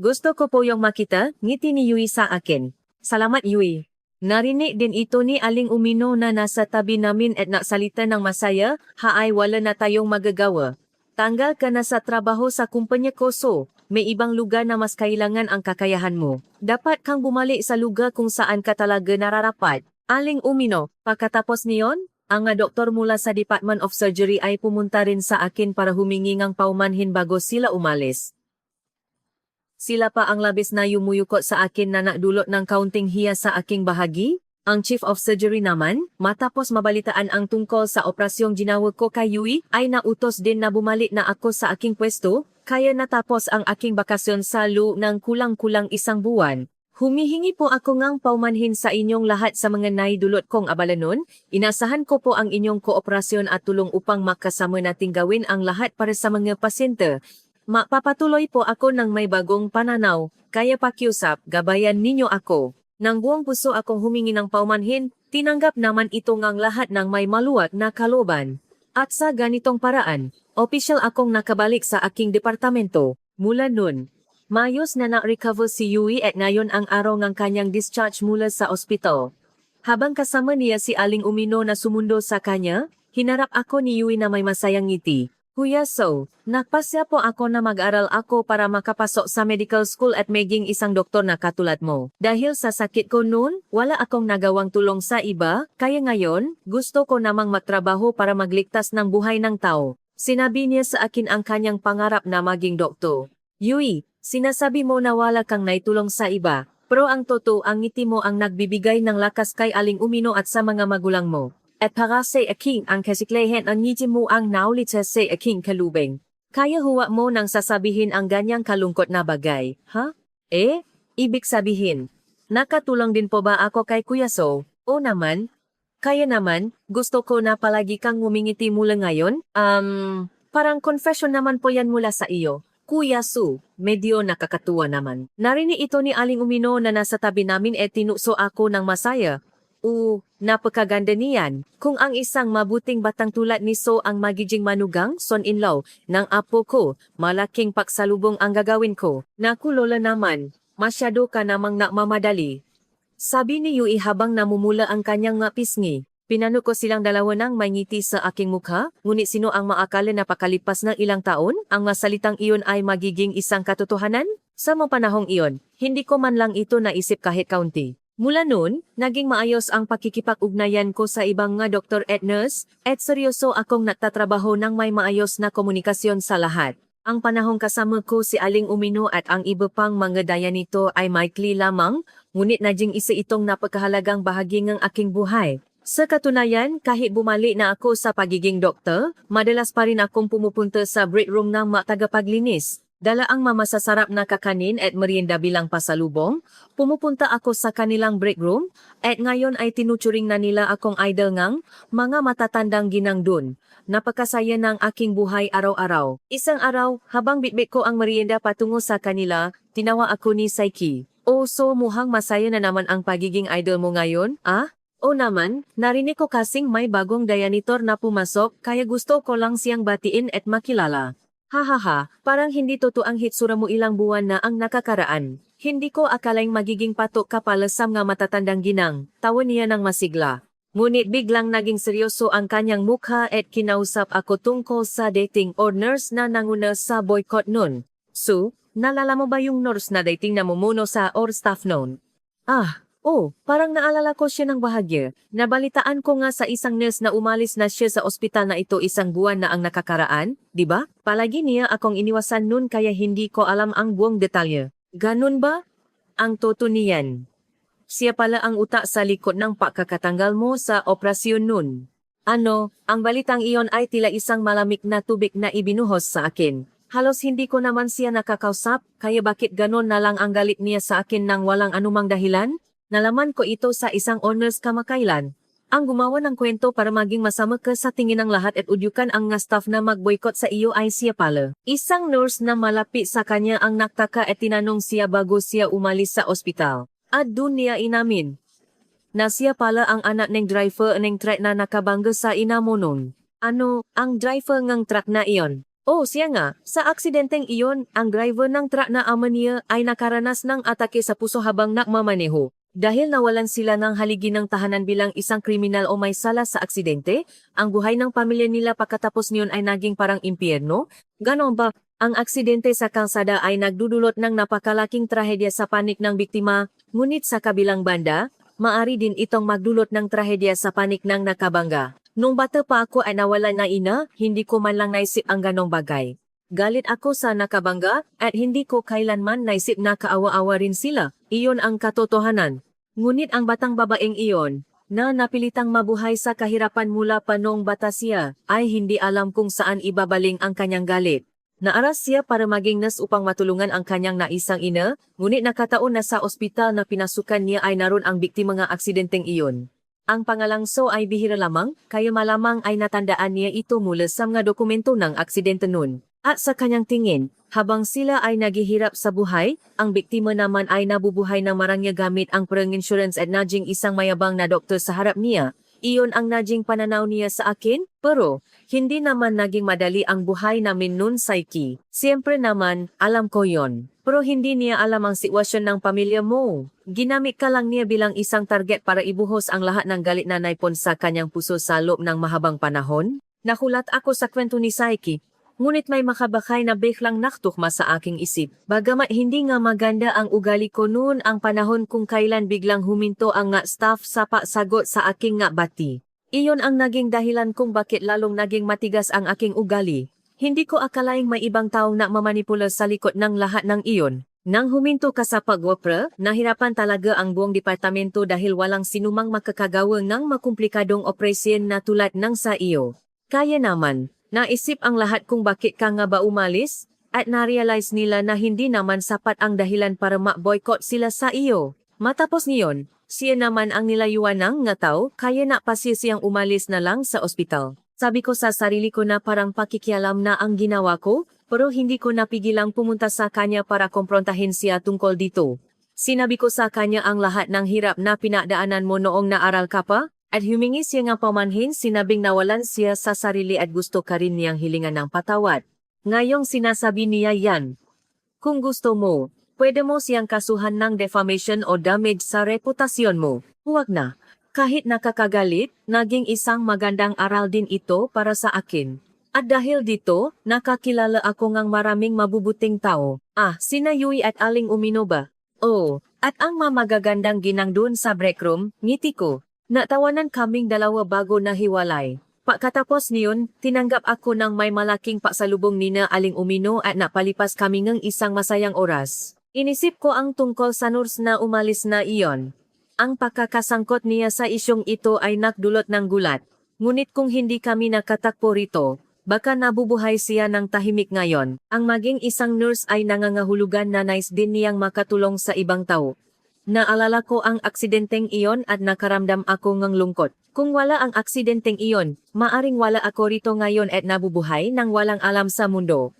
Gusto ko po yung makita, ngiti ni Yui sa akin. Salamat Yui. Narinig din ito ni Aling Umino na nasa tabi namin at nagsalita ng masaya, haay wala na tayong magagawa. Tanggal ka na sa trabaho sa kumpanya ko So, may ibang lugar na mas kailangan ang kakayahan mo. Dapat kang bumalik sa lugar kung saan ka talaga nararapat. Aling Umino, pagkatapos niyon, ang doktor mula sa Department of Surgery ay pumunta rin sa akin para humingi ng paumanhin bago sila umalis. Sila pa ang labis na yumuyukot sa akin na nakdulot ng kaunting hiya sa aking bahagi. Ang Chief of Surgery naman, matapos mabalitaan ang tungkol sa operasyong ginawag ko kay Yui, ay nautos din na bumalik na ako sa aking pwesto, kaya natapos ang aking bakasyon sa loob ng kulang-kulang 1 buwan. Humihingi po ako ngang paumanhin sa inyong lahat sa mga naidulot kong abala nun. Inasahan ko po ang inyong kooperasyon at tulong upang makasama nating gawin ang lahat para sa mga pasyente. Mapapatuloy po ako ng may bagong pananaw, kaya pakiusap, gabayan ninyo ako. Nang buong puso akong humingi ng paumanhin, tinanggap naman ito ngang lahat ng may maluwag na kalooban. At sa ganitong paraan, opisyal akong nakabalik sa aking departamento. Mula nun, mayos na na-recover si Yui at ngayon ang araw ng kanyang discharge mula sa ospital. Habang kasama niya si Aling Umino na sumundo sa kanya, hinarap ako ni Yui na may masayang ngiti. Kuya So, nagpasya po ako na mag-aral ako para makapasok sa medical school at maging isang doktor na katulad mo. Dahil sa sakit ko noon, wala akong nagawang tulong sa iba, kaya ngayon, gusto ko namang magtrabaho para magligtas ng buhay ng tao. Sinabi niya sa akin ang kanyang pangarap na maging doktor. Yui, sinasabi mo na wala kang naitulong sa iba, pero ang totoo ang ngiti mo ang nagbibigay ng lakas kay Aling Umino at sa mga magulang mo. At para sa aking ang kasiklehan ang ngiti mo ang naulita sa aking kalubing. Kaya huwag mo nang sasabihin ang ganyang kalungkot na bagay, ha? Ibig sabihin, nakatulong din po ba ako kay Kuya So? O naman, kaya naman, gusto ko na palagi kang ngumingiti mula ngayon. Parang confession naman po yan mula sa iyo. Kuya So, medyo nakakatuwa naman. Narinig ito ni Aling Umino na nasa tabi namin at tinuso ako ng masaya. Napakaganda niyan. Kung ang isang mabuting batang tulad ni So ang magiging manugang, son-in-law, ng apo ko, malaking paksalubong ang gagawin ko. Naku lola naman, masyado ka namang nakmamadali. Sabi ni Yui habang namumula ang kanyang pisngi. Pinano ko silang dalawa ng may ngiti sa aking mukha, ngunit sino ang maakala na pakalipas ng ilang taon, ang masalitang iyon ay magiging isang katotohanan? Sa mga panahong iyon, hindi ko man lang ito naisip kahit kaunti. Mula noon, naging maayos ang pakikipag-ugnayan ko sa ibang nga doktor at nurse, at seryoso akong nagtatrabaho ng may maayos na komunikasyon sa lahat. Ang panahong kasama ko si Aling Umino at ang iba pang mga daya nito ay maikli lamang, ngunit naging isa itong napakahalagang bahagi ng aking buhay. Sa katunayan, kahit bumalik na ako sa pagiging doktor, madalas pa rin akong pumupunta sa break room ng mga tagapaglinis. Dala ang mamasasarap na kakanin at merienda bilang pasalubong, pumupunta ako sa kanilang break room, at ngayon ay tinuturing na nila akong idol ngang mga matatandang ginang dun. Napakasaya ng aking buhay araw-araw. Isang araw, habang bitbit ko ang merienda patungo sa kanila, tinawa ako ni Saiki. So mukhang masaya na naman ang pagiging idol mo ngayon, O naman, narinig ko kasing may bagong janitor na pumasok kaya gusto ko lang siyang batiin at makilala. Hahaha, parang hindi totoo ang hitsura mo ilang buwan na ang nakakaraan. Hindi ko akalaing magiging patok ka pala sa mga matatandang ginang. Tawa niya ng masigla. Ngunit biglang naging seryoso ang kanyang mukha at kinausap ako tungkol sa dating or nurse na nanguna sa boycott nun. So, naalala mo ba yung nurse na dating na mumuno sa or staff nun? Parang naalala ko siya ng bahagya. Nabalitaan ko nga sa isang nurse na umalis na siya sa ospital na ito 1 buwan na ang nakakaraan, di ba? Palagi niya akong iniwasan nun kaya hindi ko alam ang buong detalye. Ganun ba? Ang totoo niyan. Siya pala ang utak sa likod ng pagkakatanggal mo sa operasyon nun. Ang balitang iyon ay tila isang malamig na tubig na ibinuhos sa akin. Halos hindi ko naman siya nakakausap, kaya bakit ganon na lang ang galit niya sa akin nang walang anumang dahilan? Nalaman ko ito sa isang honors kamakailan. Ang gumawa ng kwento para maging masama ka sa tingin ng lahat at udyukan ang nga staff na mag-boycott sa iyo ay siya pala. Isang nurse na malapit sa kanya ang naktaka at tinanong siya bago siya umalis sa ospital. At dun niya inamin na siya pala ang anak ng driver ng truck na nakabangga sa inamo nun. Ang driver ng truck na iyon? Oh, siya nga. Sa aksidenteng iyon, ang driver ng truck na ama niya ay nakaranas ng atake sa puso habang nakmamaneho. Dahil nawalan sila ng haligi ng tahanan bilang isang kriminal o may sala sa aksidente, ang buhay ng pamilya nila pagkatapos niyon ay naging parang impyerno? Ganon ba? Ang aksidente sa kalsada ay nagdudulot ng napakalaking trahedya sa panig ng biktima, ngunit sa kabilang banda, maari din itong magdulot ng trahedya sa panig ng nakabangga. Nung bata pa ako ay nawalan na ina, hindi ko man lang naisip ang ganong bagay. Galit ako sa nakabangga at hindi ko kailanman naisip na kaawa-awa rin sila. Iyon ang katotohanan. Ngunit ang batang babaeng iyon, na napilitang mabuhay sa kahirapan mula pa noong bata siya, ay hindi alam kung saan ibabaling ang kanyang galit. Naaras siya para maging nurse upang matulungan ang kanyang naisang ina, ngunit nakataon na sa ospital na pinasukan niya ay naroon ang biktima ng aksidenteng iyon. Ang pangalangso ay bihira lamang, kaya malamang ay natandaan niya ito mula sa mga dokumento ng aksidente nun. At sa kanyang tingin, habang sila ay naghihirap sa buhay, ang biktima naman ay nabubuhay ng marangya gamit ang perang insurance at naging isang mayabang na doktor sa harap niya. Iyon ang naging pananaw niya sa akin, pero hindi naman naging madali ang buhay namin nun, Saiki. Siyempre naman, alam ko yon. Pero hindi niya alam ang sitwasyon ng pamilya mo. Ginamit ka lang niya bilang isang target para ibuhos ang lahat ng galit na naipon sa kanyang puso sa loob ng mahabang panahon. Nakulat ako sa kwento ni Saiki. Ngunit may makabakay na biglang naktukma sa aking isip. Bagamat hindi nga maganda ang ugali ko noon ang panahon kung kailan biglang huminto ang nga staff sa pagsagot sa aking nga bati. Iyon ang naging dahilan kung bakit lalong naging matigas ang aking ugali. Hindi ko akalaing may ibang taong na mamanipula sa likod ng lahat ng iyon. Nang huminto ka sa pag-wopra, nahirapan talaga ang buong departamento dahil walang sinumang makakagawa ng makumplikadong operasyon na tulad ng sa iyo. Kaya naman, naisip ang lahat kung bakit ka nga ba umalis, at na-realize nila na hindi naman sapat ang dahilan para ma-boycott sila sa iyo. Matapos niyon, siya naman ang nilayuan ng nga tao, kaya napasya siyang umalis na lang sa ospital. Sabi ko sa sarili ko na parang pakikialam na ang ginawa ko, pero hindi ko napigilang pumunta sa kanya para komprontahin siya tungkol dito. Sinabi ko sa kanya ang lahat ng hirap na pinagdaanan mo noong naaral ka pa, at humingi siya nga pamanhin, sinabing nawalan siya sa sarili at gusto ka rin niyang hilingan ng patawad. Ngayong sinasabi niya yan. Kung gusto mo, pwede mo siyang kasuhan ng defamation o damage sa reputasyon mo. Huwag na. Kahit nakakagalit, naging isang magandang aral din ito para sa akin. At dahil dito, nakakilala ako ng maraming mabubuting tao. Sina Yui at Aling Umino ba? Oh, at ang mamagagandang ginang doon sa break room, ngiti ko. Natawanan kaming dalawa bago nahiwalay. Pagkatapos niyon, tinanggap ako ng may malaking pasalubong nina Aling Umino at napalipas kami ng isang masayang oras. Inisip ko ang tungkol sa nurse na umalis na iyon. Ang pagkakasangkot niya sa isyong ito ay nakdulot ng gulat. Ngunit kung hindi kami nakatakpo rito, baka nabubuhay siya ng tahimik ngayon. Ang maging isang nurse ay nangangahulugan na nais din niyang makatulong sa ibang tao. Naalala ko ang aksidenteng iyon at nakaramdam ako ng lungkot. Kung wala ang aksidenteng iyon, maaring wala ako rito ngayon at nabubuhay nang walang alam sa mundo.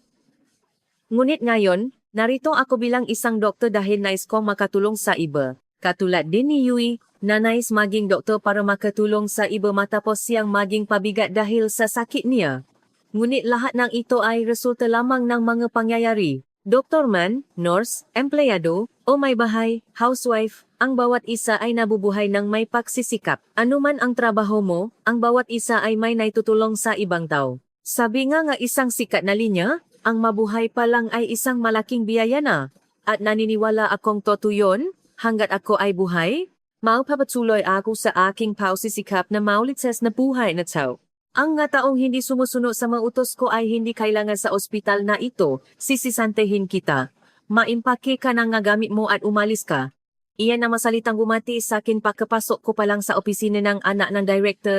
Ngunit ngayon, narito ako bilang isang doktor dahil nais kong makatulong sa iba. Katulad din ni Yui, na nais maging doktor para makatulong sa iba matapos siyang maging pabigat dahil sa sakit niya. Ngunit lahat ng ito ay resulta lamang ng mga pangyayari. Doktor man, nurse, empleyado, o may bahay, housewife, ang bawat isa ay nabubuhay ng may pagsisikap. Anuman ang trabaho mo, ang bawat isa ay may naitutulong sa ibang tao. Sabi nga isang sikat na linya, ang mabuhay pa lang ay isang malaking biyaya na. At naniniwala akong totoo yun, hanggat ako ay buhay, maupapatuloy ako sa aking pausisikap na maulites na buhay na tao. Ang nga taong hindi sumusunod sa mga utos ko ay hindi kailangan sa ospital na ito, sisisantehin kita. Maimpake ka ng nga gamit mo at umalis ka. Iyan na masalitang bumati sa akin pagkapasok ko pa lang sa opisina ng anak ng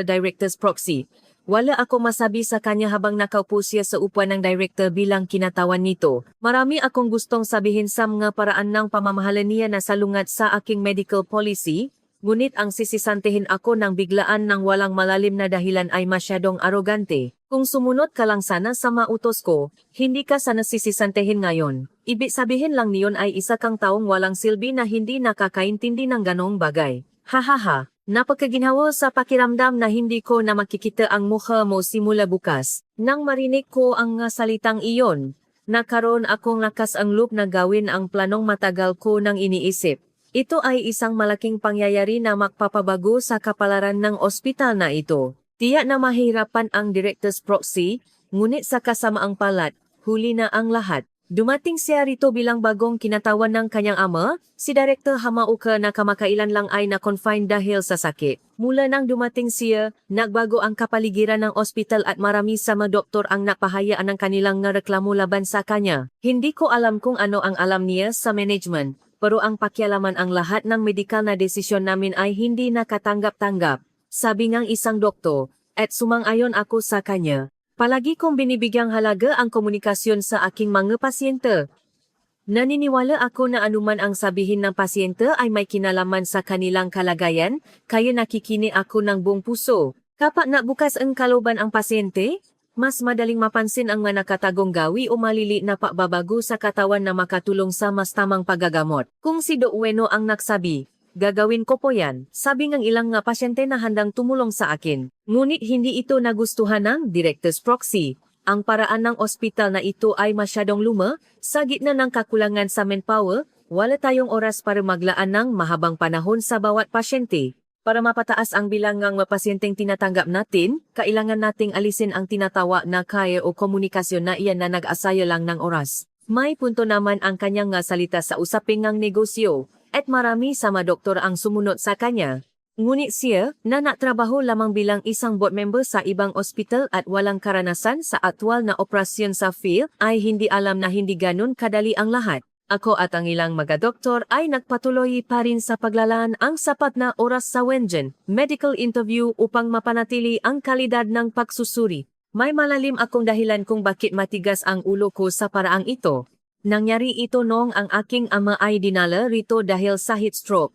director's proxy. Wala ako masabi sa kanya habang nakaupo siya sa upuan ng director bilang kinatawan nito. Marami akong gustong sabihin sa mga paraan ng pamamahala niya na salungat sa aking medical policy, ngunit ang sisisantehin ako ng biglaan ng walang malalim na dahilan ay masyadong arogante. Kung sumunod ka lang sana sa mautos ko, hindi ka sana sisisantehin ngayon. Ibig sabihin lang niyon ay isa kang taong walang silbi na hindi nakakaintindi ng ganong bagay. Hahaha, napakaginhawa sa pakiramdam na hindi ko na makikita ang mukha mo simula bukas. Nang marinig ko ang salitang iyon, nakaroon akong lakas ang loob na gawin ang planong matagal ko nang iniisip. Ito ay isang malaking pangyayari na magpapabago sa kapalaran ng ospital na ito. Tiyak na mahirapan ang director's proxy, ngunit sa kasamaang palad, huli na ang lahat. Dumating siya rito bilang bagong kinatawan ng kanyang ama, si Director Hamauka na kamakailan lang ay na-confine dahil sa sakit. Mula nang dumating siya, nagbago ang kapaligiran ng ospital at marami sa mga doktor ang napahayaan ng kanilang reklamo laban sa kanya. Hindi ko alam kung ano ang alam niya sa management, pero ang pakialaman ang lahat ng medikal na desisyon namin ay hindi nakatanggap-tanggap. Sabi ngang isang doktor, at sumang-ayon ako sa kanya. Palagi kong binibigyang halaga ang komunikasyon sa aking mga pasyente. Naniniwala ako na anuman ang sabihin ng pasyente ay may kinalaman sa kanilang kalagayan, kaya nakikinig ako ng buong puso. Kapag nabukas ang kalooban ang pasyente, mas madaling mapansin ang mga nakatagong gawi o maliliit na pagbabago sa katawan na makatulong sa mas tamang paggagamot. Kung si Doc Ueno ang nagsabi, gagawin ko po yan, sabi ng ilang nga pasyente na handang tumulong sa akin. Ngunit hindi ito nagustuhan ng director's proxy. Ang paraan ng ospital na ito ay masyadong luma, sa gitna ng kakulangan sa manpower, wala tayong oras para maglaan ng mahabang panahon sa bawat pasyente. Para mapataas ang bilang ng pasyenteng tinatanggap natin, kailangan nating alisin ang tinatawa na kaya o komunikasyon na iyan na nag-asaya lang ng oras. May punto naman ang kanyang nga salita sa usaping ng negosyo, at marami sa mga doktor ang sumunod sa kanya. Ngunit siya, na natrabaho lamang bilang isang board member sa ibang ospital at walang karanasan sa aktwal na operasyon sa field, ay hindi alam na hindi ganun kadali ang lahat. Ako at ang ilang mga doktor ay nagpatuloy pa rin sa paglalaan ang sapat na oras sa Wengen medical interview upang mapanatili ang kalidad ng pagsusuri. May malalim akong dahilan kung bakit matigas ang ulo ko sa paraang ito. Nangyari ito noong ang aking ama ay dinala rito dahil sa heat stroke.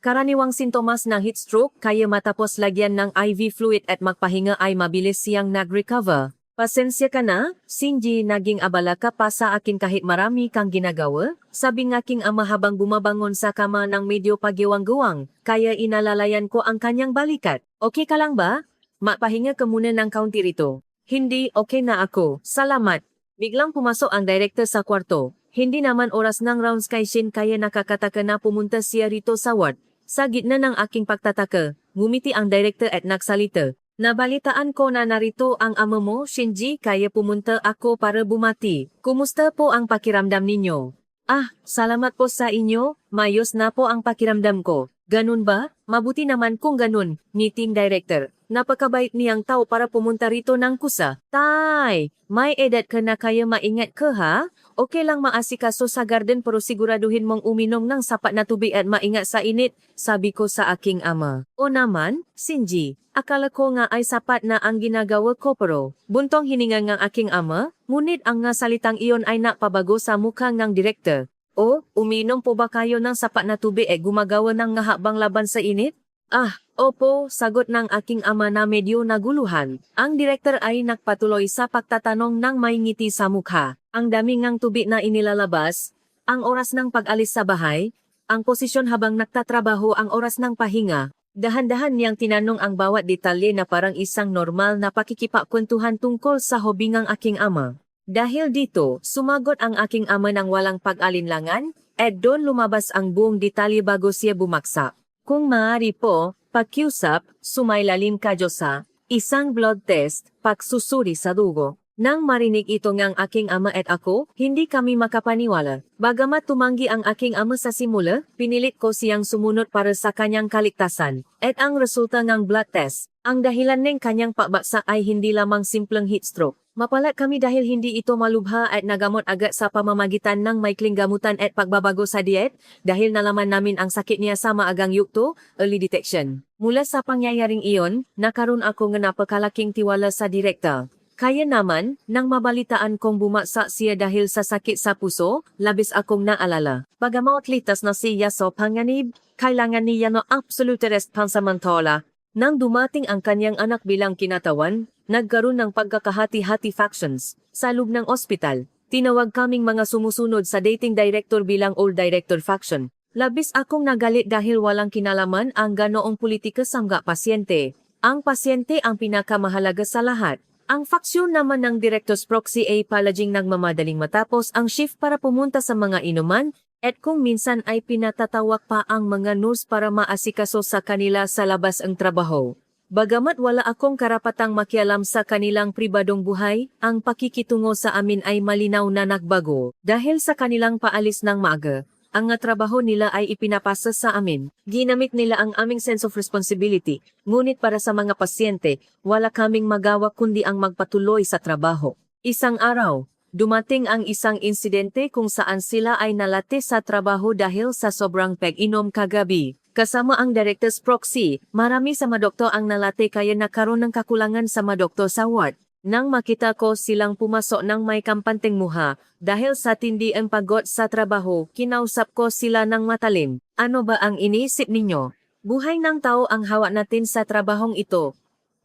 Karaniwang sintomas ng heat stroke kaya matapos lagyan ng IV fluid at magpahinga ay mabilis siyang nag-recover. Pasensya ka na, Shinji, naging abala ka pa sa akin kahit marami kang ginagawa, sabi ng aking ama habang bumabangon sa kama ng medyo pagiwang-guwang, kaya inalalayan ko ang kanyang balikat. Okay ka lang ba? Mapahinga ka muna ng kaunti rito. Hindi, okay na ako, salamat. Biglang pumasok ang director sa kwarto. Hindi naman oras ng rounds kay Shin kaya nakakataka na pumunta siya rito sa ward. Sa gitna ng aking pagtataka, ngumiti ang director at nagsalita. Nabalitaan ko na narito ang ama mo, Shinji, kaya pumunta ako para bumati. Kumusta po ang pakiramdam ninyo? Ah, salamat po sa inyo, mayos na po ang pakiramdam ko. Ganun ba? Mabuti naman kung ganun, meeting director. Napakabait niyang tao para pumunta rito ng kusa. Tay, may edad ka na kaya maingat ka ha? Okay lang maasikaso sa garden pero siguraduhin mong uminom ng sapat na tubig at maingat sa init, sabi ko sa aking ama. O naman, Shinji, akala ko nga ay sapat na ang ginagawa ko pero buntong hininga ng aking ama, ngunit ang nga salitang iyon ay napabago sa mukhang ng direktor. O, uminom po ba kayo ng sapat na tubig at gumagawa ng ngahabang laban sa init? Ah, opo, sagot ng aking ama na medyo naguluhan. Ang direktor ay nagpatuloy sa pagtatanong ng may ngiti sa mukha. Ang dami ngang tubig na inilalabas, ang oras ng pag-alis sa bahay, ang posisyon habang nagtatrabaho, ang oras ng pahinga. Dahan-dahan niyang tinanong ang bawat detalye na parang isang normal na pakikipagkwentuhan tungkol sa hobby ng aking ama. Dahil dito, sumagot ang aking ama ng walang pag-alinlangan, at doon lumabas ang buong detalye bago siya bumaksak. Kung maaari po, pakiusap, sumailalim ka Diyosa, isang blood test, pagsusuri sa dugo. Nang marinig ito ngang aking ama at ako, hindi kami makapaniwala. Bagamat tumanggi ang aking ama sa simula, pinilit ko siyang sumunod para sa kanyang kaligtasan. At ang resulta ng blood test, ang dahilan ng kanyang pagbaksak ay hindi lamang simpleng heat stroke. Mapalat kami dahil hindi ito malubha at nagamot agad sa pamamagitan ng maikling gamutan at pagbabago sa diet dahil nalaman namin ang sakit niya sa maagang yukto, early detection. Mula sa pangyayaring iyon, nakaroon ako ng napakalaking tiwala sa direkta. Kaya naman, nang mabalitaan kong bumaksak siya dahil sa sakit sa puso, labis akong naalala. Bagamat litas na siya sa panganib, kailangan niya ng absolute rest pansamantala. Nang dumating ang kanyang anak bilang kinatawan, nagkaroon ng pagkakahati-hati factions. Sa loob ng ospital, tinawag kaming mga sumusunod sa dating director bilang old director faction. Labis akong nagalit dahil walang kinalaman ang ganoong politika sa mga pasyente. Ang pasyente ang pinakamahalaga sa lahat. Ang faksyon naman ng Directors Proxy ay palaging nagmamadaling matapos ang shift para pumunta sa mga inuman at kung minsan ay pinatatawag pa ang mga nurse para maasikaso sa kanila sa labas ang trabaho. Bagamat wala akong karapatang makialam sa kanilang pribadong buhay, ang pakikitungo sa amin ay malinaw na nagbago. Dahil sa kanilang paalis ng maaga, ang trabaho nila ay ipinapasa sa amin. Ginamit nila ang aming sense of responsibility, ngunit para sa mga pasyente, wala kaming magawa kundi ang magpatuloy sa trabaho. Isang araw, dumating ang isang insidente kung saan sila ay nalate sa trabaho dahil sa sobrang pag-inom kagabi. Kasama ang Directors Proxy, marami sa mga doktor ang nalate kaya nakaroon ng kakulangan sa mga doktor sa ward. Nang makita ko silang pumasok ng may kampanteng muha, dahil sa tindi ang pagod sa trabaho, kinausap ko sila ng matalim. Ano ba ang iniisip ninyo? Buhay ng tao ang hawak natin sa trabahong ito.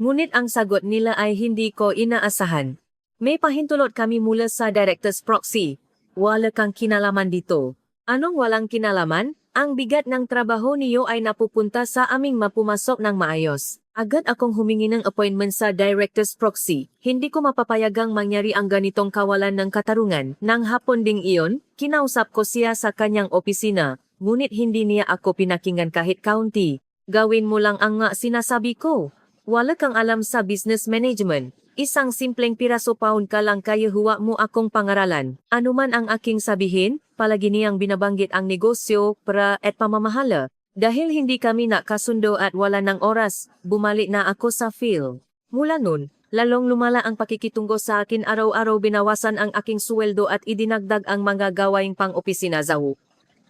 Ngunit ang sagot nila ay hindi ko inaasahan. May pahintulot kami mula sa Directors Proxy. Wala kang kinalaman dito. Anong walang kinalaman? Ang bigat ng trabaho niyo ay napupunta sa aming mapumasok ng maayos. Agad akong humingi ng appointment sa Directors Proxy. Hindi ko mapapayagang mangyari ang ganitong kawalan ng katarungan. Nang hapon ding iyon, kinausap ko siya sa kanyang opisina, ngunit hindi niya ako pinakinggan kahit kaunti. Gawin mo lang ang nga sinasabi ko. Wala kang alam sa business management. Isang simpleng piraso pound ka lang kaya huwag mo akong pangaralan. Ano man ang aking sabihin, palagi niyang binabanggit ang negosyo, para at pamamahala. Dahil hindi kami nakasundo at wala ng oras, bumalik na ako sa field. Mula nun, lalong lumala ang pakikitungo sa akin, araw-araw binawasan ang aking sweldo at idinagdag ang mga gawaing pang-opisina zaho.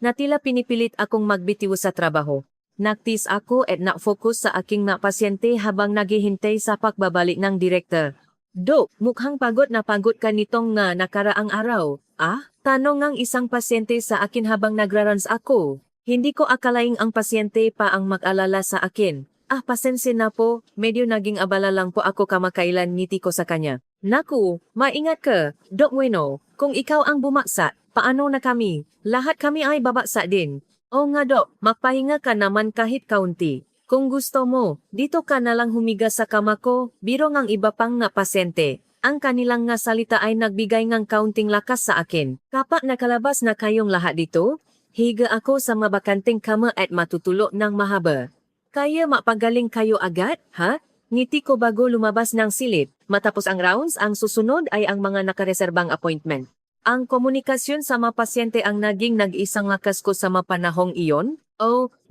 Natila pinipilit akong magbitiw sa trabaho. Naktis ako at na-focus sa aking na pasyente habang naghihintay sa pagbabalik ng direktor. Dok, mukhang pagod ka nitong nga nakaraang araw. Tanong ng isang pasyente sa akin habang nagra-runs ako. Hindi ko akalaing ang pasyente pa ang mag-alala sa akin. Pasensya na po, medyo naging abala lang po ako kamakailan, ngiti ko sa kanya. Naku, maingat ka, Doc Bueno, kung ikaw ang bumaksa, paano na kami? Lahat kami ay babaksa din. O nga Doc, magpahinga ka naman kahit kaunti. Kung gusto mo, dito ka na lang humiga sa kama ko, biro ngang iba pang nga pasyente. Ang kanilang nga salita ay nagbigay ngang kaunting lakas sa akin. Kapag nakalabas na kayong lahat dito, higa ako sa mabakanting kama at matutulo ng mahaba. Kaya mapagaling kayo agad, ha? Ngiti ko bago lumabas ng silid. Matapos ang rounds, ang susunod ay ang mga nakareserbang appointment. Ang komunikasyon sa mga pasyente ang naging nag-isang lakas ko sa mapanahong iyon.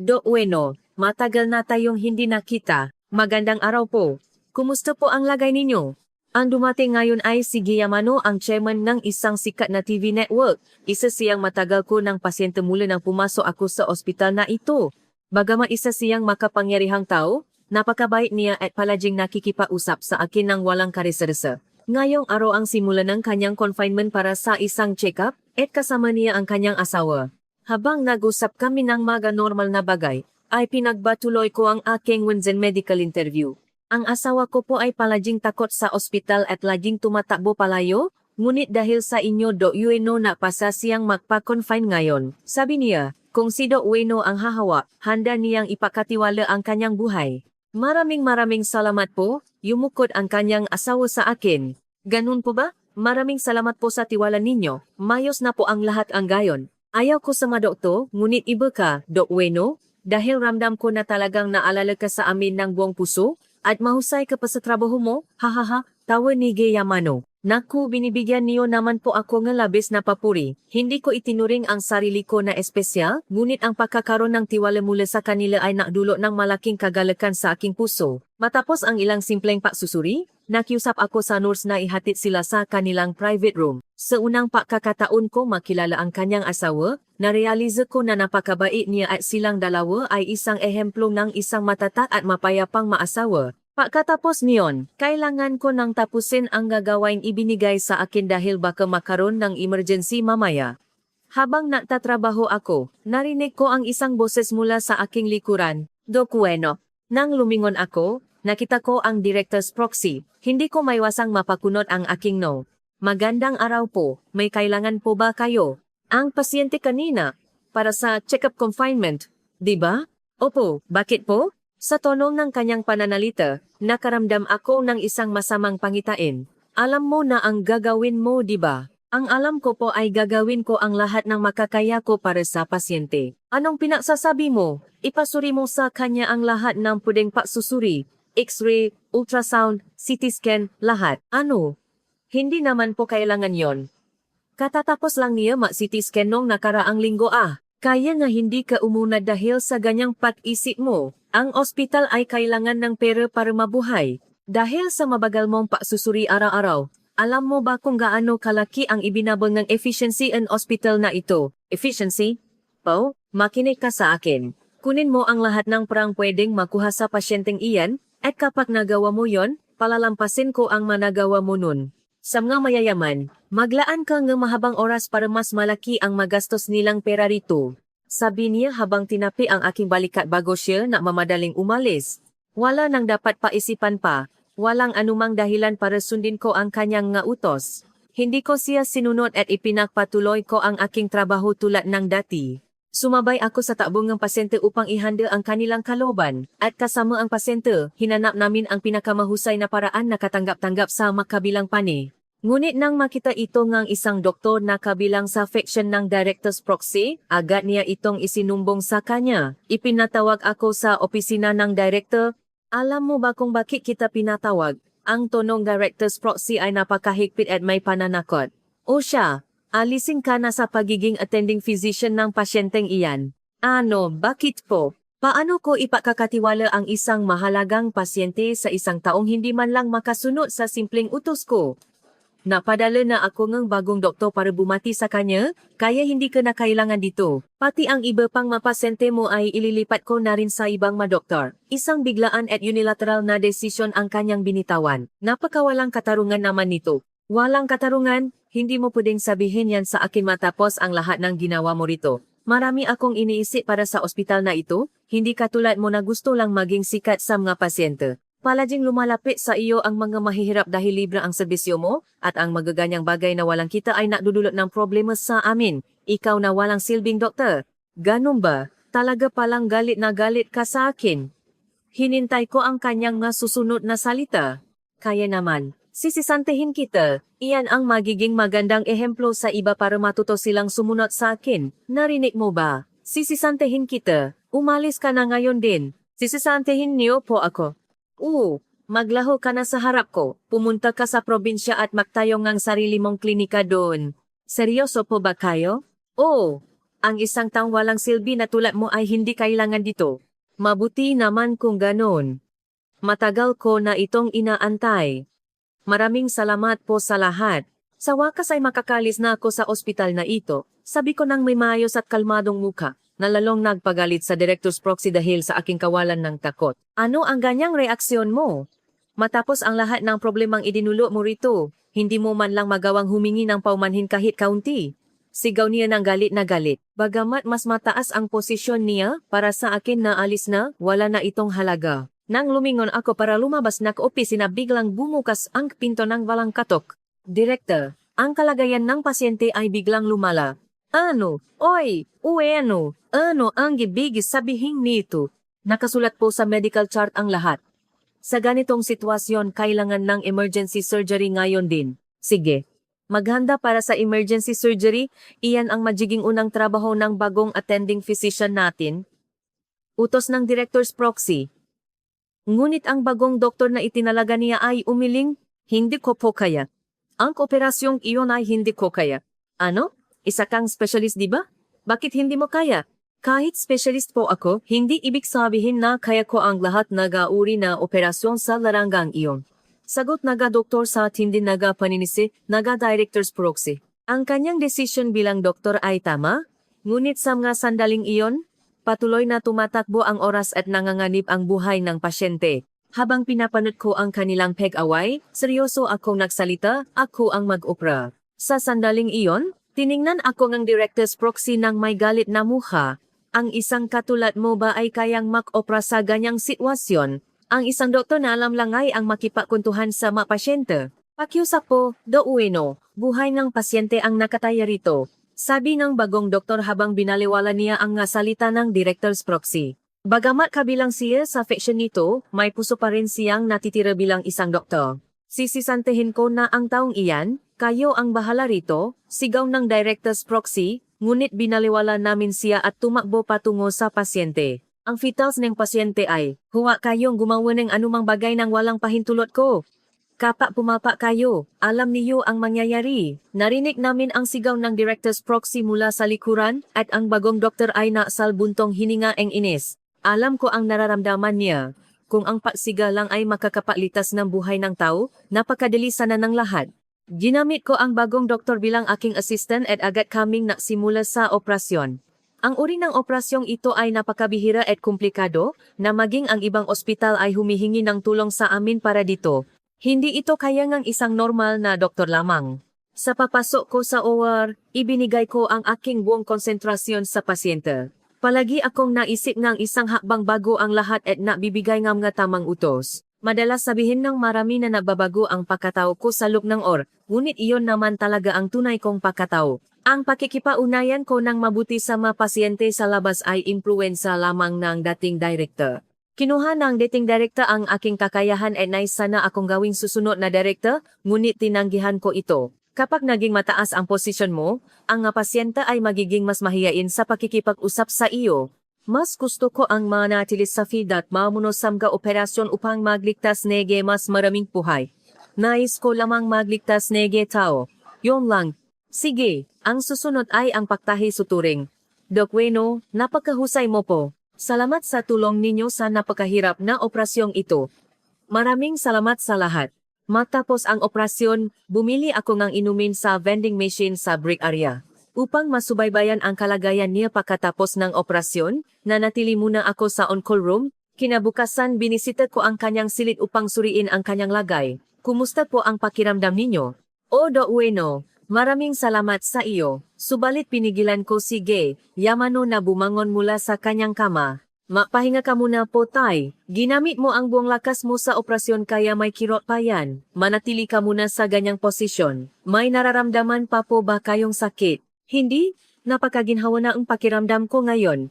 Doc Bueno, matagal na tayong hindi nakita. Magandang araw po. Kumusta po ang lagay ninyo? Ang dumating ngayon ay si Guillermo, ang chairman ng isang sikat na TV network. Isa siyang matagal ko ng pasyente mula nang pumasok ako sa ospital na ito. Bagamat isa siyang makapangyarihang tao, napakabait niya at palaging nakikipausap sa akin ng walang karesersa. Ngayong araw ang simula ng kanyang confinement para sa isang check-up at kasama niya ang kanyang asawa. Habang nag-usap kami ng mga normal na bagay, ay pinagbatuloy ko ang aking Wednesday medical interview. Ang asawa ko po ay palaging takot sa ospital at laging tumatakbo palayo, ngunit dahil sa inyo Doc Bueno napasa siyang magpa-confine ngayon. Sabi niya, kung si Doc Bueno ang hahawa, handa niyang ipakatiwala ang kanyang buhay. Maraming salamat po, yumukod ang kanyang asawa sa akin. Ganun po ba? Maraming salamat po sa tiwala ninyo, mayos na po ang lahat ang gayon. Ayaw ko sa mga doktor, ngunit iba ka, Doc Bueno, dahil ramdam ko na talagang naalala ka sa amin ng buong puso, at mahusay ka pa sa trabaho mo, hahaha, tawa ni Guillermo. Naku, binibigyan niyo naman po ako ng labis na papuri. Hindi ko itinuring ang sarili ko na espesyal, ngunit ang pagkakaroon ng tiwala mula sa kanila ay nakdulot ng malaking kagalakan sa aking puso. Matapos ang ilang simpleng pagsusuri, nakiusap ako sa nurse na ihatid sila sa kanilang private room. Sa unang pagkakataon ko makilala ang kanyang asawa, narealize ko na napakabait niya at silang dalawa ay isang ehemplo ng isang matatak at mapayapang maasawa. Pagkatapos niyon, kailangan ko nang tapusin ang gagawin ibinigay sa akin dahil baka makaroon ng emergency mamaya. Habang nagtatrabaho ako, narinig ko ang isang boses mula sa aking likuran, Doc Bueno. Nang lumingon ako, nakita ko ang director's proxy. Hindi ko maiwasang mapakunot ang aking no. Magandang araw po, may kailangan po ba kayo? Ang pasyente kanina, para sa check-up confinement, di ba? Opo, bakit po? Sa tono ng kanyang pananalita, nakaramdam ako ng isang masamang pangitain. Alam mo na ang gagawin mo, di ba? Ang alam ko po ay gagawin ko ang lahat ng makakaya ko para sa pasyente. Anong pinagsasabi mo? Ipasuri mo sa kanya ang lahat ng pwedeng pagsusuri. X-ray, ultrasound, CT scan, lahat. Ano? Hindi naman po kailangan yon. Katatapos lang niya mag-CT scan nung nakaraang linggo Kaya nga hindi ka umunad dahil sa ganyang pag-isip mo. Ang ospital ay kailangan ng pera para mabuhay. Dahil sa mabagal mong pagsusuri araw-araw, alam mo ba kung gaano kalaki ang ibinabang ng efficiency ng ospital na ito? Efficiency? Po, makinig ka sa akin. Kunin mo ang lahat ng parang pwedeng makuha sa pasyenteng iyan, at kapag nagawa mo yon, palalampasin ko ang managawa mo nun. Sa mga mayayaman, maglaan ka ng mahabang oras para mas malaki ang magastos nilang pera rito. Sabi niya habang tinapi ang aking balikat bago siya na mamadaling umalis. Wala nang dapat paisipan pa, walang anumang dahilan para sundin ko ang kanyang nga utos. Hindi ko siya sinunod at ipinagpatuloy ko ang aking trabaho tulad ng dati. Sumabay ako sa takbo ng pasyente upang ihanda ang kanilang kalooban, at kasama ang pasyente, hinanap namin ang pinakamahusay na paraan na katanggap-tanggap sa makabilang pani. Ngunit nang makita ito ng isang doktor na kabilang sa section ng director's proxy, agad niya itong isinumbong sa kanya. Ipinatawag ako sa opisina ng director. Alam mo ba kung bakit kita pinatawag? Ang tonong director's proxy ay napakahigpit at may pananakot. O siya, alisin ka na sa pagiging attending physician ng pasyenteng iyan. Ano, bakit po? Paano ko ipakakatiwala ang isang mahalagang pasyente sa isang taong hindi man lang makasunod sa simpleng utos ko? Napadala na ako ng bagong doktor para bumati sa kanya, kaya hindi ka na kailangan dito. Pati ang iba pang mapasente mo ay ililipat ko na rin sa ibang madoktor. Isang biglaan at unilateral na desisyon ang kanyang binitawan. Napakawalang katarungan naman nito. Walang katarungan, hindi mo pwedeng sabihin yan sa akin matapos ang lahat ng ginawa mo rito. Marami akong iniisip para sa ospital na ito, hindi katulad mo na gusto lang maging sikat sa mga pasyente. Palaging lumalapit sa iyo ang mga mahihirap dahil libre ang serbisyo mo, at ang magaganyang bagay na walang kita ay nakdudulot ng problema sa amin. Ikaw na walang silbing doktor. Ganun ba? Talaga palang galit na galit ka sa akin. Hinintay ko ang kanyang susunod na salita. Kaya naman, sisisantehin kita. Iyan ang magiging magandang ehemplo sa iba para matuto silang sumunod sa akin. Narinig mo ba? Sisisantehin kita. Umalis ka na ngayon din. Sisisantehin niyo po ako. Maglaho ka na sa harap ko. Pumunta ka sa probinsya at magtayo ng sarili mong klinika doon. Seryoso po ba kayo? Ang isang taong walang silbi na tulad mo ay hindi kailangan dito. Mabuti naman kung ganon. Matagal ko na itong inaantay. Maraming salamat po sa lahat. Sa wakas ay makakalis na ako sa ospital na ito. Sabi ko nang may maayos at kalmadong muka. Nalalong nagpagalit sa director's proxy dahil sa aking kawalan ng takot. Ano ang ganyang reaksyon mo? Matapos ang lahat ng problemang idinulo mo rito, hindi mo man lang magawang humingi ng paumanhin kahit kaunti. Sigaw niya ng galit na galit. Bagamat mas mataas ang posisyon niya, para sa akin na alis na, wala na itong halaga. Nang lumingon ako para lumabas na opisina, biglang bumukas ang pinto ng walang katok. Direktor, ang kalagayan ng pasyente ay biglang lumala. Ano? Ano ang ibig sabihin nito? Nakasulat po sa medical chart ang lahat. Sa ganitong sitwasyon, kailangan ng emergency surgery ngayon din. Sige, maghanda para sa emergency surgery, iyan ang magiging unang trabaho ng bagong attending physician natin. Utos ng director's proxy. Ngunit ang bagong doktor na itinalaga niya ay umiling, hindi ko po kaya. Ang operasyong iyon ay hindi ko kaya. Ano? Isa kang specialist di ba? Bakit hindi mo kaya? Kahit specialist po ako, hindi ibig sabihin na kaya ko ang lahat nagauri na operasyon sa larangang iyon. Sagot naga-doktor sa hindi naga-paninisi, naga-director's proxy. Ang kanyang desisyon bilang doktor ay tama, ngunit sa mga sandaling iyon, patuloy na tumatakbo ang oras at nanganganib ang buhay ng pasyente. Habang pinapanood ko ang kanilang peg-away, seryoso akong nagsalita, ako ang mag-opera. Sa sandaling iyon, tiningnan ako ng director's proxy ng may galit na mukha. Ang isang katulad mo ba ay kayang mag-opera sa ganyang sitwasyon? Ang isang doktor na alam lang ay ang makipagkuntuhan sa mga pasyente. Pakiusap po, Do Ueno, buhay ng pasyente ang nakataya rito. Sabi ng bagong doktor habang binaliwala niya ang nga salita ng director's proxy. Bagamat kabilang siya sa fiction nito, may puso pa rin siyang natitira bilang isang doktor. Sisisantihin ko na ang taong iyan, kayo ang bahala rito, sigaw ng director's proxy, ngunit binaliwala namin siya at tumakbo patungo sa pasyente. Ang vitals ng pasyente ay, huwag kayong gumawa ng anumang bagay nang walang pahintulot ko. Kapag pumapa kayo, alam niyo ang mangyayari. Narinig namin ang sigaw ng director's proxy mula sa likuran at ang bagong doktor ay nasalbuntong hininga ang inis. Alam ko ang nararamdaman niya. Kung ang pagsiga lang ay makakapalitas ng buhay ng tao, napakadali sana ng lahat. Ginamit ko ang bagong doktor bilang aking assistant at agad kaming nagsimula sa operasyon. Ang uri ng operasyong ito ay napakabihira at komplikado, na maging ang ibang ospital ay humihingi ng tulong sa amin para dito. Hindi ito kaya ng isang normal na doktor lamang. Sa papasok ko sa OR, ibinigay ko ang aking buong konsentrasyon sa pasyente. Palagi akong naisip ng isang hakbang bago ang lahat at nabibigay ng mga tamang utos. Madalas sabihin ng marami na nababago ang pagkatao ko sa loob ng OR, ngunit iyon naman talaga ang tunay kong pagkatao. Ang pakikipaunayan ko ng mabuti sa mga pasyente sa labas ay impluwensa lamang ng dating director. Kinuha ng dating director ang aking kakayahan at nais sana akong gawing susunod na director, ngunit tinanggihan ko ito. Kapag naging mataas ang posisyon mo, ang nga pasyente ay magiging mas mahiyain sa pakikipag-usap sa iyo. Mas gusto ko ang manatili sa field at mamuno sa mga operasyon upang magligtas nege mas maraming buhay. Nais ko lamang magligtas nege tao. Yon lang. Sige, ang susunod ay ang pagtahi suturing. Doc Ueno, napakahusay mo po. Salamat sa tulong ninyo sa napakahirap na operasyong ito. Maraming salamat sa lahat. Matapos ang operasyon, bumili ako ng inumin sa vending machine sa break area. Upang masubaybayan ang kalagayan niya pagkatapos ng operasyon, nanatili muna ako sa on-call room. Kinabukasan binisita ko ang kanyang silid upang suriin ang kanyang lagay. Kumusta po ang pakiramdam ninyo? O Do Ueno, maraming salamat sa iyo. Subalit pinigilan ko si Gay Yamano na bumangon mula sa kanyang kama. Mapahinga ka muna po tay. Ginamit mo ang buong lakas mo sa operasyon kaya may kirot pa yan. Manatili ka muna sa ganyang posisyon. May nararamdaman pa po ba kayong sakit? Hindi? Napakaginhawa na ang pakiramdam ko ngayon.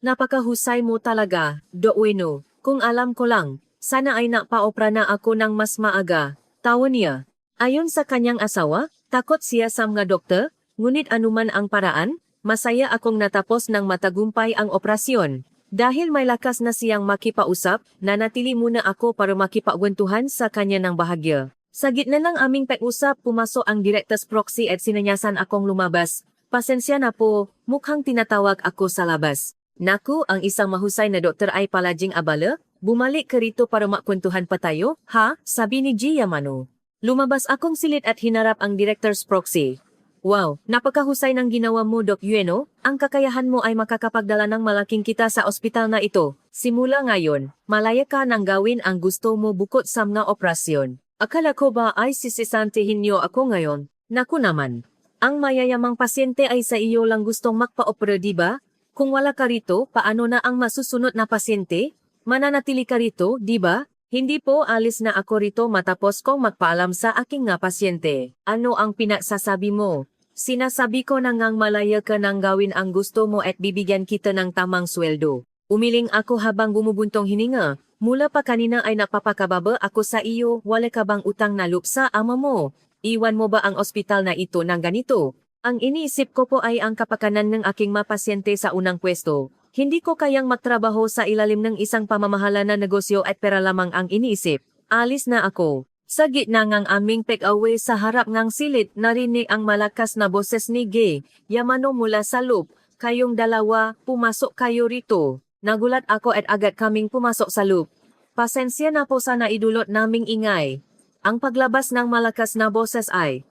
Napakahusay mo talaga, Do Ueno. Kung alam ko lang, sana ay napaopera na ako ng mas maaga. Tawa niya. Ayon sa kanyang asawa, takot siya sa mga doktor, ngunit anuman ang paraan, masaya akong natapos ng matagumpay ang operasyon. Dahil may lakas na siyang makipausap, nanatili muna ako para makipagwentuhan sa kanya ng bahagya. Sa gitna ng aming pag-usap, pumasok ang director's proxy at sinanyasan akong lumabas. Pasensya na po, mukhang tinatawag ako sa labas. Naku, ang isang mahusay na doktor ay palaging abala. Bumalik ka rito para makwentuhan pa tayo, ha? Sabi ni G. Yamano. Lumabas akong silit at hinarap ang director's proxy. Wow, napakahusay ng ginawa mo, Doc Ueno. Ang kakayahan mo ay makakapagdala ng malaking kita sa ospital na ito. Simula ngayon, malaya ka nang gawin ang gusto mo bukod sa mga operasyon. Akala ko ba ay sisisantihin niyo ako ngayon? Naku naman. Ang mayayamang pasyente ay sa iyo lang gustong magpa-opera, diba? Kung wala ka rito, paano na ang masusunod na pasyente? Mananatili ka rito, diba? Hindi po, alis na ako rito matapos kong magpaalam sa aking nga pasyente. Ano ang pinagsasabi mo? Sinasabi ko na ngang malaya ka nang gawin ang gusto mo at bibigyan kita ng tamang sweldo. Umiling ako habang bumubuntong hininga. Mula pa kanina ay napapakababa ako sa iyo, wala ka bang utang na loob sa ama mo? Iwan mo ba ang ospital na ito ng ganito? Ang iniisip ko po ay ang kapakanan ng aking mapasyente sa unang pwesto. Hindi ko kayang magtrabaho sa ilalim ng isang pamamahala na negosyo at pera lamang ang iniisip. Alis na ako. Sa gitna ngang aming take-away sa harap ngang silid, narinig ang malakas na boses ni Gay. Yamano mula sa loop, kayong dalawa, pumasok kayo rito. Nagulat ako at agad kaming pumasok sa loop. Pasensya na po sa naidulot naming ingay. Ang paglabas ng malakas na boses ay,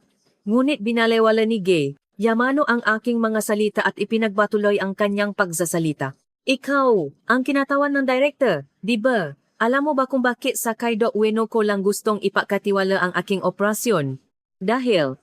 ngunit binalewala ni Gay. Yamano ang aking mga salita at ipinagbatuloy ang kanyang pagsasalita. Ikaw, ang kinatawan ng director, di ba? Alam mo ba kung bakit sa Kaido Ueno ko lang gustong ipakatiwala ang aking operasyon? Dahil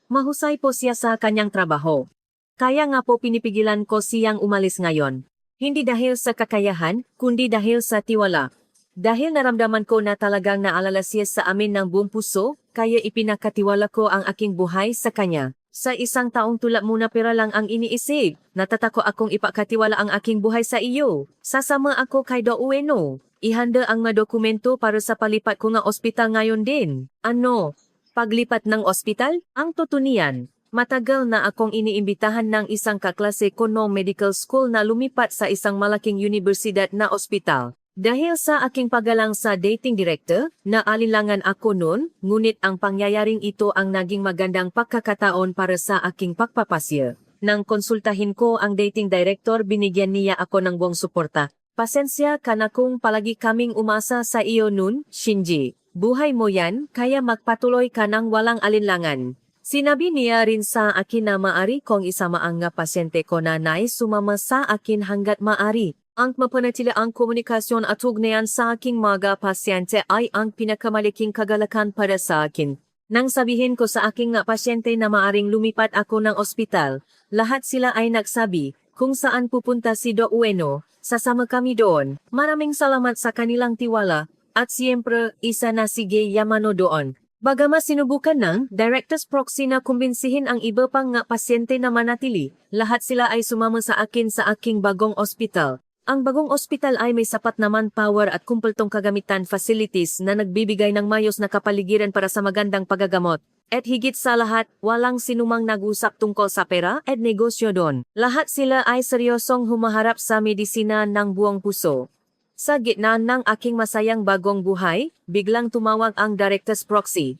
mahusay po siya sa kanyang trabaho. Kaya nga po pinipigilan ko siyang umalis ngayon. Hindi dahil sa kakayahan, kundi dahil sa tiwala. Dahil naramdaman ko na talagang naalala siya sa amin ng buong puso, kaya ipinakatiwala ko ang aking buhay sa kanya. Sa isang taong tulad mo na pera lang ang iniisip, natatako akong ipakatiwala ang aking buhay sa iyo. Sasama ako kay Do Ueno. Ihanda ang mga dokumento para sa palipat ko nga ospital ngayon din. Ano? Paglipat ng ospital? Ang tutunian. Matagal na akong iniimbitahan ng isang kaklase ko no medical school na lumipat sa isang malaking universidad na ospital. Dahil sa aking pagalang sa dating director, naalinlangan ako noon, ngunit ang pangyayaring ito ang naging magandang pagkakataon para sa aking pagpapasya. Nang konsultahin ko ang dating director, binigyan niya ako ng buong suporta. Pasensya ka na kung palagi kaming umasa sa iyo noon, Shinji. Buhay mo yan, kaya magpatuloy ka ng walang alinlangan. Sinabi niya rin sa akin na maari kong isama ang pasyente ko na nais sumama sa akin hanggat maari. Ang mapanatili ang komunikasyon at ugnayan sa aking mga pasyente ay ang pinakamalaking kagalakan para sa akin. Nang sabihin ko sa aking pasyente na maaring lumipat ako ng ospital, lahat sila ay nagsabi, kung saan pupunta si Do Ueno, sasama kami doon. Maraming salamat sa kanilang tiwala, at siyempre, isa na si Gay Yamano doon. Bagamat sinubukan ng Director's Proxy na kumbinsihin ang iba pang pasyente na manatili, lahat sila ay sumama sa akin sa aking bagong ospital. Ang bagong ospital ay may sapat na manpower at kumpultong kagamitan facilities na nagbibigay ng mayos na kapaligiran para sa magandang pagagamot. At higit sa lahat, walang sinumang nag-usap tungkol sa pera at negosyo doon. Lahat sila ay seryosong humaharap sa medisina ng buong puso. Sa gitna ng aking masayang bagong buhay, biglang tumawag ang Director's Proxy.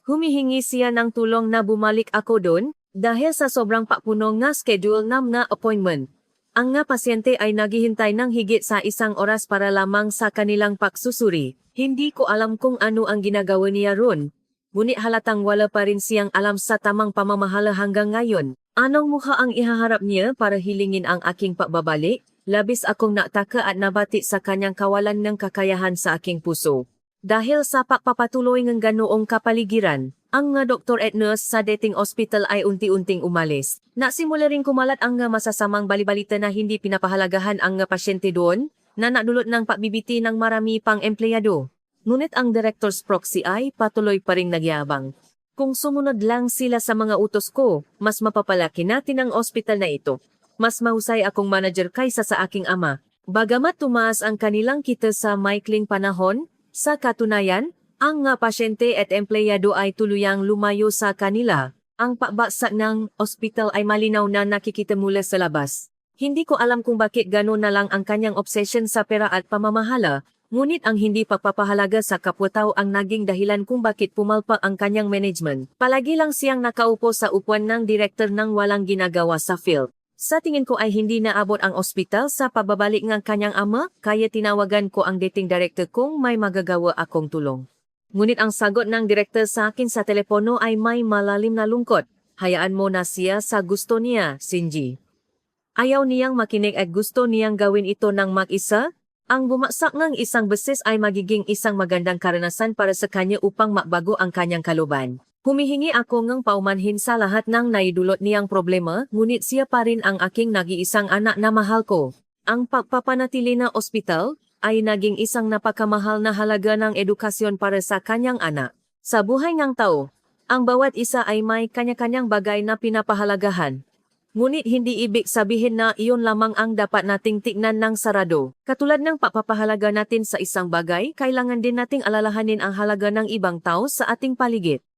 Humihingi siya ng tulong na bumalik ako doon dahil sa sobrang papuno nga schedule ng appointment. Ang pasyente ay naghihintay ng higit sa 1 oras para lamang sa kanilang pagsusuri. Hindi ko alam kung ano ang ginagawa niya ron. Ngunit halatang wala pa rin siyang alam sa tamang pamamahala hanggang ngayon. Anong mukha ang ihaharap niya para hilingin ang aking pagbabalik? Labis akong nataka at nabati sa kanyang kawalan ng kakayahan sa aking puso. Dahil sa pagpapatuloy ng ganoong kapaligiran, ang doktor at nurse sa dating ospital ay unti-unting umalis. Nasimula rin kumalat ang masasamang balibalita na hindi pinapahalagahan ang pasyente doon, na nadulot ng pagbibiti ng marami pang empleyado. Ngunit ang Director's Proxy ay patuloy pa ring nagyabang. Kung sumunod lang sila sa mga utos ko, mas mapapalaki natin ang ospital na ito. Mas mahusay akong manager kaysa sa aking ama. Bagamat tumaas ang kanilang kita sa maikling panahon, sa katunayan, ang pasyente at empleyado ay tuluyang lumayo sa kanila. Ang pagbagsak ng ospital ay malinaw na nakikita mula sa labas. Hindi ko alam kung bakit gano'n na lang ang kanyang obsession sa pera at pamamahala, ngunit ang hindi pagpapahalaga sa kapwa-tao ang naging dahilan kung bakit pumalpak ang kanyang management. Palagi lang siyang nakaupo sa upuan ng director nang walang ginagawa sa field. Sa tingin ko ay hindi naabot ang ospital sa pagbabalik ng kanyang ama, kaya tinawagan ko ang dating director kung may magagawa akong tulong. Ngunit ang sagot ng director sa akin sa telepono ay may malalim na lungkot. Hayaan mo na siya sa gusto niya, Shinji. Ayaw niyang makinig at gusto niyang gawin ito ng mag-isa. Ang bumagsak ng isang beses ay magiging isang magandang karanasan para sa kanya upang magbago ang kanyang kalooban. Humihingi ako ng paumanhin sa lahat ng naidulot niyang problema, ngunit siya pa rin ang aking nag-iisang anak na mahal ko. Ang pagpapanatili na ospital ay naging isang napakamahal na halaga ng edukasyon para sa kanyang anak. Sa buhay ng tao, ang bawat isa ay may kanya-kanyang bagay na pinapahalagahan. Ngunit hindi ibig sabihin na iyon lamang ang dapat nating tignan ng sarado. Katulad ng pagpapahalaga natin sa isang bagay, kailangan din nating alalahanin ang halaga ng ibang tao sa ating paligid.